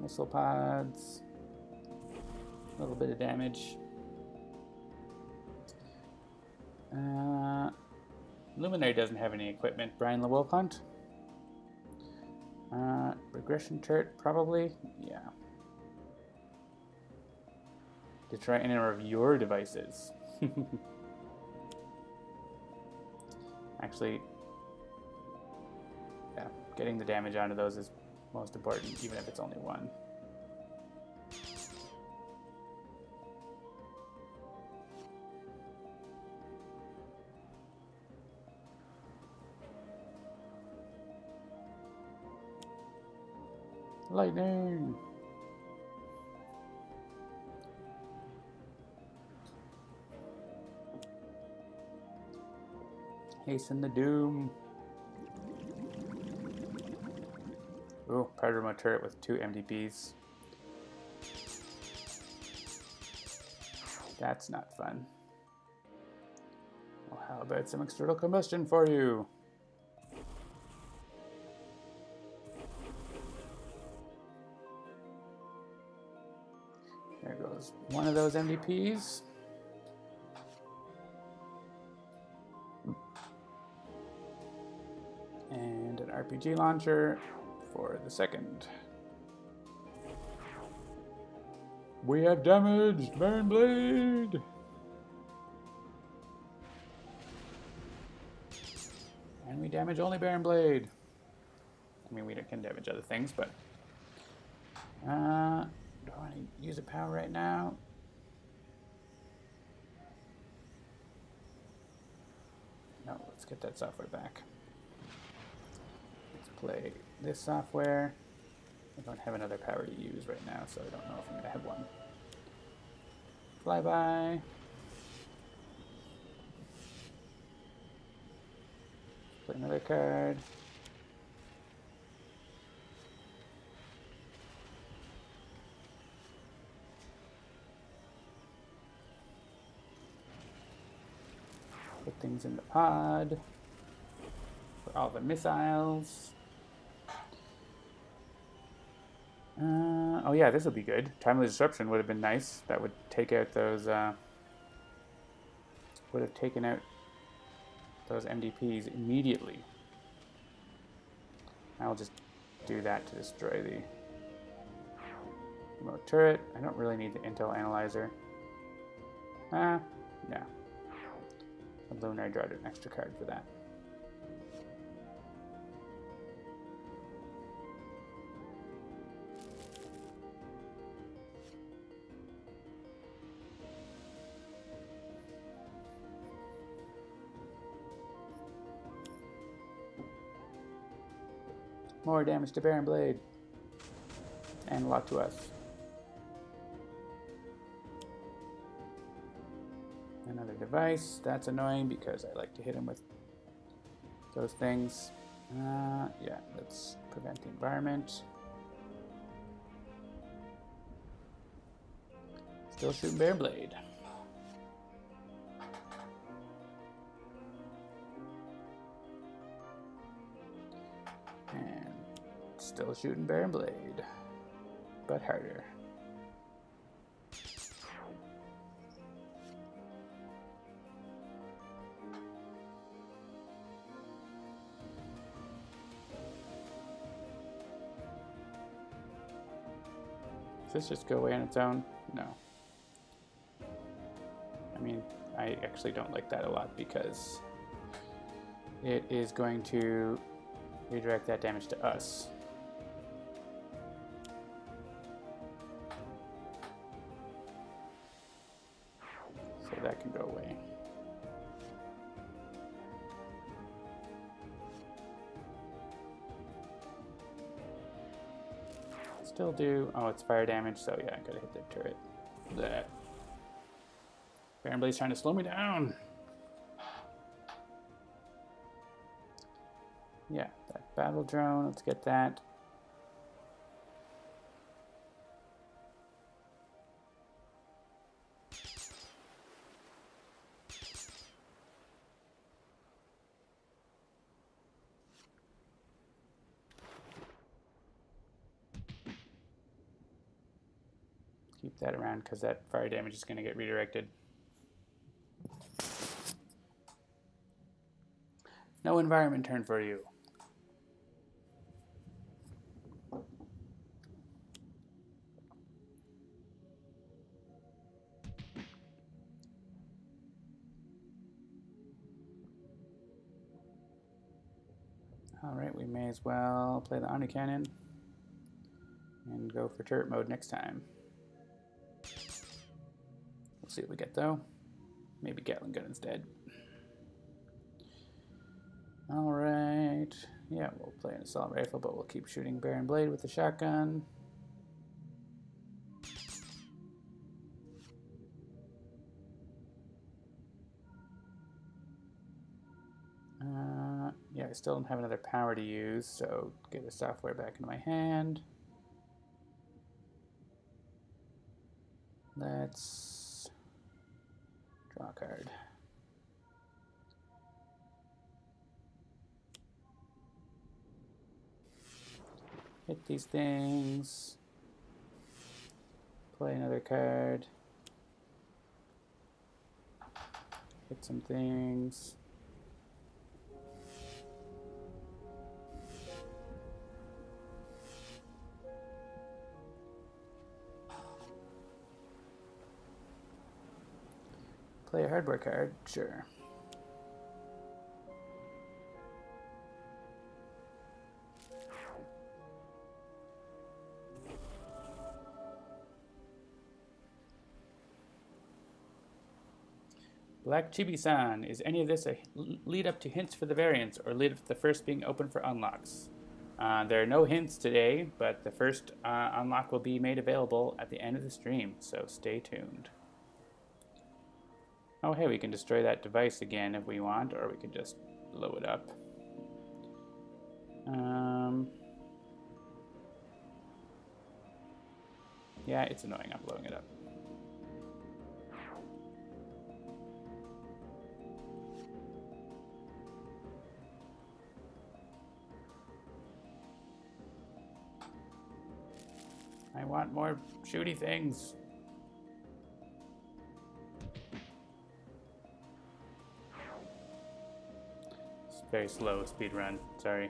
S1: Missile pods. A little bit of damage. Luminary doesn't have any equipment. Brian the Wolf Hunt. Regression turret, probably. Yeah. Destroy any of your devices. Actually, yeah, getting the damage onto those is most important, even if it's only 1. Lightning! Hasten the doom. Ooh, powder remote turret with 2 MDPs. That's not fun. Well, how about some external combustion for you? There goes one of those MDPs. And an RPG launcher for the second. We have damaged Baron Blade! And we damage only Baron Blade. I mean, we can damage other things, but... do I want to use a power right now? No, let's get that software back. Let's play this software. I don't have another power to use right now, so I don't know if I'm going to have one. Flyby. Play another card. Put things in the pod for all the missiles. Oh yeah, this will be good. Timely Disruption would have been nice. That would take out those, would have taken out those MDPs immediately. I'll just do that to destroy the remote turret. I don't really need the intel analyzer. Yeah. The Luminary drawed an extra card for that. More damage to Baron Blade. And a lot to us. Another device. That's annoying because I like to hit him with those things. Yeah, let's prevent the environment. Still shooting Baron Blade. And still shooting Baron Blade, but harder. Does this just go away on its own? No. I mean, I actually don't like that a lot because it is going to redirect that damage to us. So that can go away. Still do. Oh, it's fire damage, so yeah, I gotta hit the turret. That. Baron Blade's trying to slow me down. Yeah, that battle drone, let's get that. Keep that around because that fire damage is going to get redirected. No environment turn for you. Alright, we may as well play the Omni Cannon and go for turret mode next time. We'll see what we get though. Maybe Gatling Gun instead. Alright. Yeah, we'll play an assault rifle, but we'll keep shooting Baron Blade with the shotgun. Yeah, I still don't have another power to use, so get the software back into my hand. Let's draw a card. Hit these things. Play another card. Hit some things. Play a hardware card, sure. Black Chibi-san, is any of this a lead up to hints for the variants or lead up to the first being open for unlocks? There are no hints today, but the first unlock will be made available at the end of the stream, so stay tuned. Oh, hey, we can destroy that device again if we want, or we can just blow it up. Yeah, it's annoying. I'm blowing it up. I want more shooty things. It's very slow speed run. Sorry.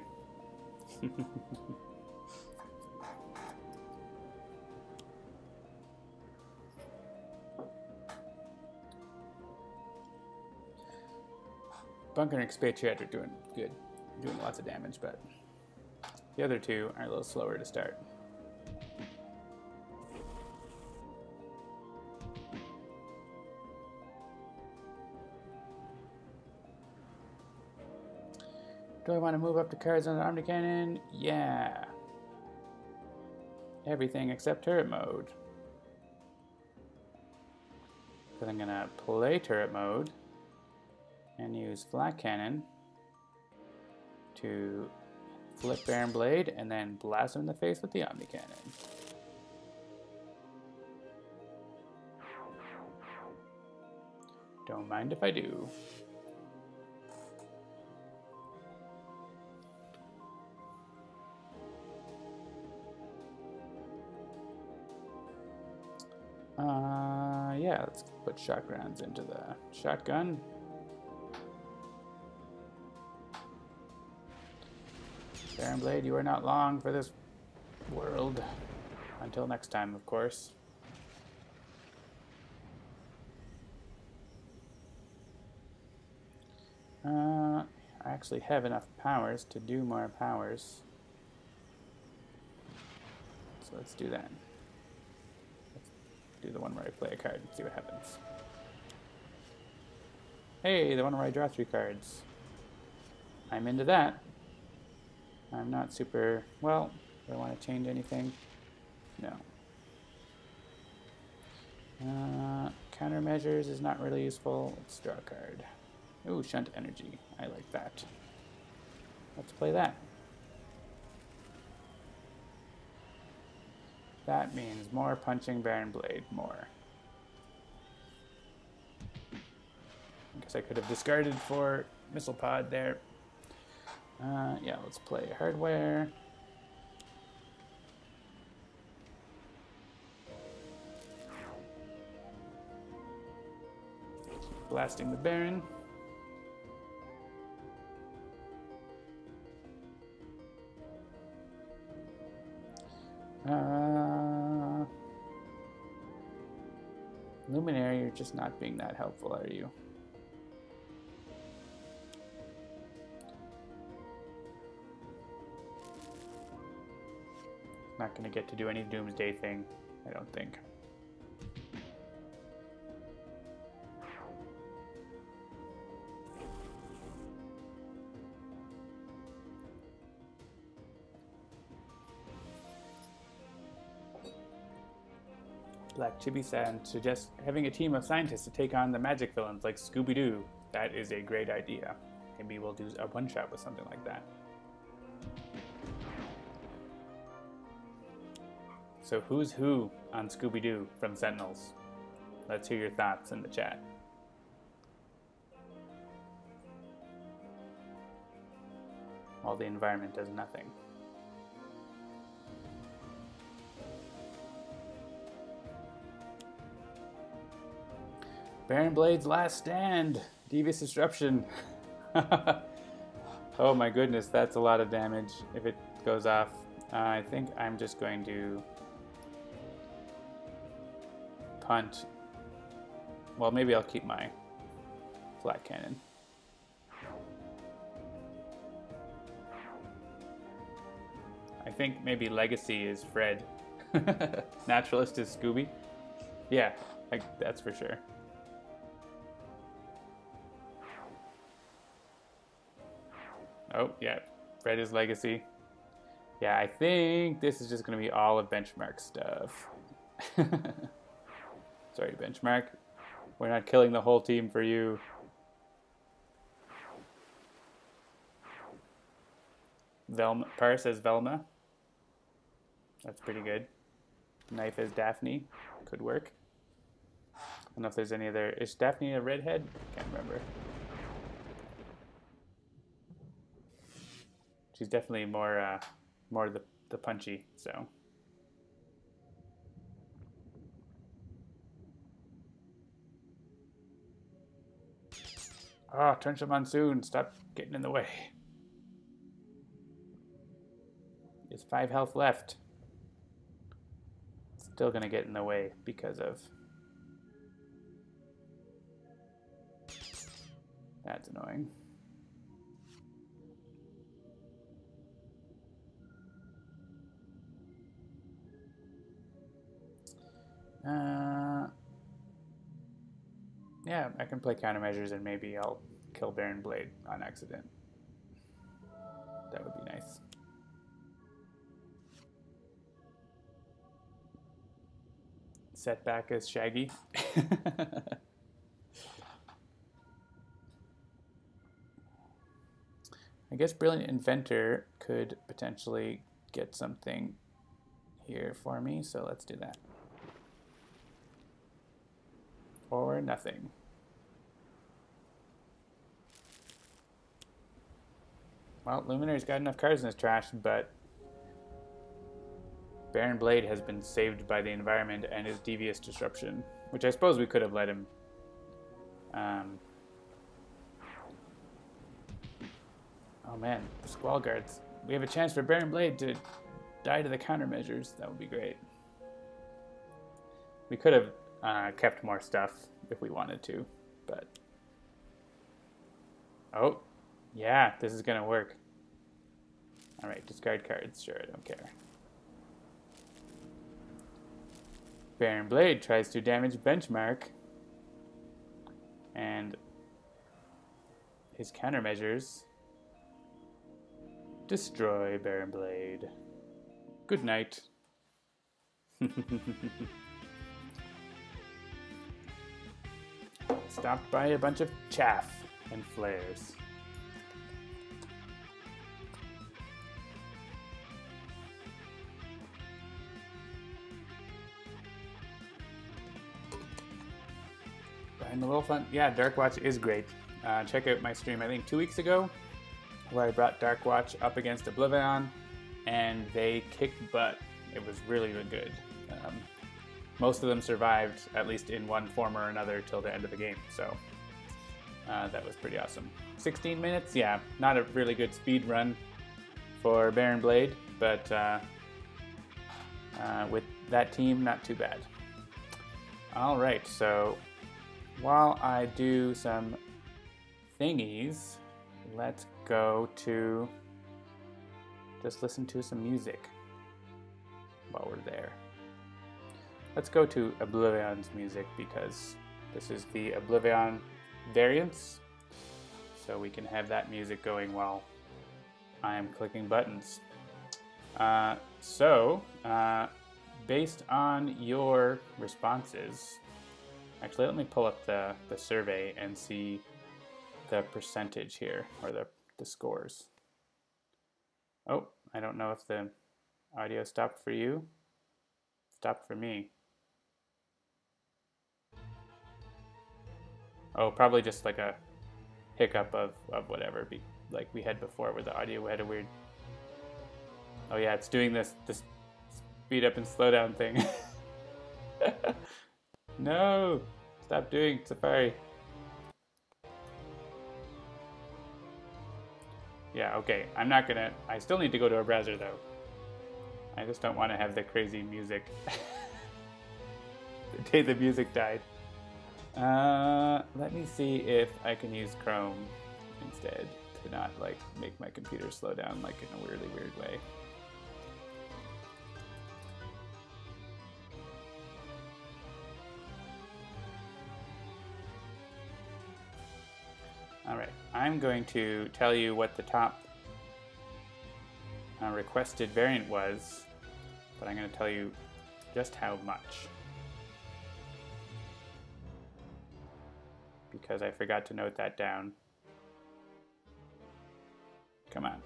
S1: Bunker and Expartiette are doing good. Doing lots of damage, but the other two are a little slower to start. Do I want to move up the cards on the armed cannon? Yeah. Everything except turret mode. Because I'm going to play turret mode and use flat cannon to flip Baron Blade and then blast him in the face with the Omni Cannon. Don't mind if I do. Yeah, let's put shotguns into the shotgun. Baron Blade, you are not long for this world. Until next time, of course. I actually have enough powers to do more powers. So let's do that. Do the one where I play a card and see what happens. Hey, the one where I draw 3 cards. I'm into that. I'm not super... Well, do I want to change anything? No. Countermeasures is not really useful. Let's draw a card. Ooh, Shunt Energy. I like that. Let's play that. That means more punching Baron Blade, more. I guess I could have discarded for Missile Pod there. Yeah, let's play Hardware. Blasting the Baron. Luminary, you're just not being that helpful, are you? Not going to get to do any Doomsday thing, I don't think. Black Chibi-san suggests having a team of scientists to take on the magic villains like Scooby-Doo. That is a great idea. Maybe we'll do a one-shot with something like that. So who's who on Scooby-Doo from Sentinels? Let's hear your thoughts in the chat. All the environment does nothing. Baron Blade's last stand. Devious Disruption. Oh my goodness, that's a lot of damage if it goes off. I think I'm just going to punt. Well, maybe I'll keep my flat cannon. I think maybe Legacy is Fred. Naturalist is Scooby. Yeah, that's for sure. Oh, yeah, Fred is Legacy. Yeah, I think this is just going to be all of Benchmark stuff. Sorry, Benchmark. We're not killing the whole team for you. Velma, Parse as Velma. That's pretty good. Knife as Daphne. Could work. I don't know if there's any other... Is Daphne a redhead? Can't remember. She's definitely more the punchy, so... Ah, oh, Trench of Monsoon, stop getting in the way. There's 5 health left. Still gonna get in the way because of... That's annoying. Yeah, I can play countermeasures and maybe I'll kill Baron Blade on accident. That would be nice. Setback as Shaggy. I guess Brilliant Inventor could potentially get something here for me, so let's do that. Or nothing. Well, Luminary's got enough cards in his trash, but Baron Blade has been saved by the environment and his Devious Disruption, which I suppose we could have let him... Oh man, the Squall Guards. We have a chance for Baron Blade to die to the countermeasures. That would be great. We could have kept more stuff if we wanted to, but... Oh, yeah, this is gonna work. Alright, discard cards. Sure, I don't care. Baron Blade tries to damage Benchmark. And his countermeasures destroy Baron Blade. Good night. Stopped by a bunch of chaff and flares. Brian the Wolf on, yeah, Dark Watch is great. Check out my stream, I think 2 weeks ago, where I brought Dark Watch up against OblivAJohn, and they kicked butt. It was really, really good. Most of them survived, at least in one form or another, till the end of the game, so that was pretty awesome. 16 minutes, yeah, not a really good speed run for Baron Blade, but with that team, not too bad. All right, so while I do some thingies, let's go to just listen to some music while we're there. Let's go to OblivAJohn's music because this is the OblivAJohn variants, so we can have that music going while I am clicking buttons. Based on your responses, actually let me pull up the survey and see the percentage here, or the scores. Oh, I don't know if the audio stopped for you. Stopped for me. Oh, probably just like a hiccup of whatever, like we had before where the audio had a weird... Oh yeah, it's doing this speed up and slow down thing. No! Stop doing Safari. Yeah, okay, I'm not gonna... I still need to go to a browser though. I just don't want to have the crazy music. The day the music died. Let me see if I can use Chrome instead to not like make my computer slow down like in a really weird way. Alright, I'm going to tell you what the top requested variant was, but I'm going to tell you just how much. because I forgot to note that down. Come on.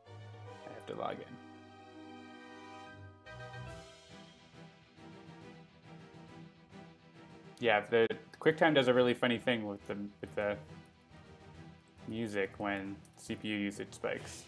S1: I have to log in. Yeah, the QuickTime does a really funny thing with the music when CPU usage spikes.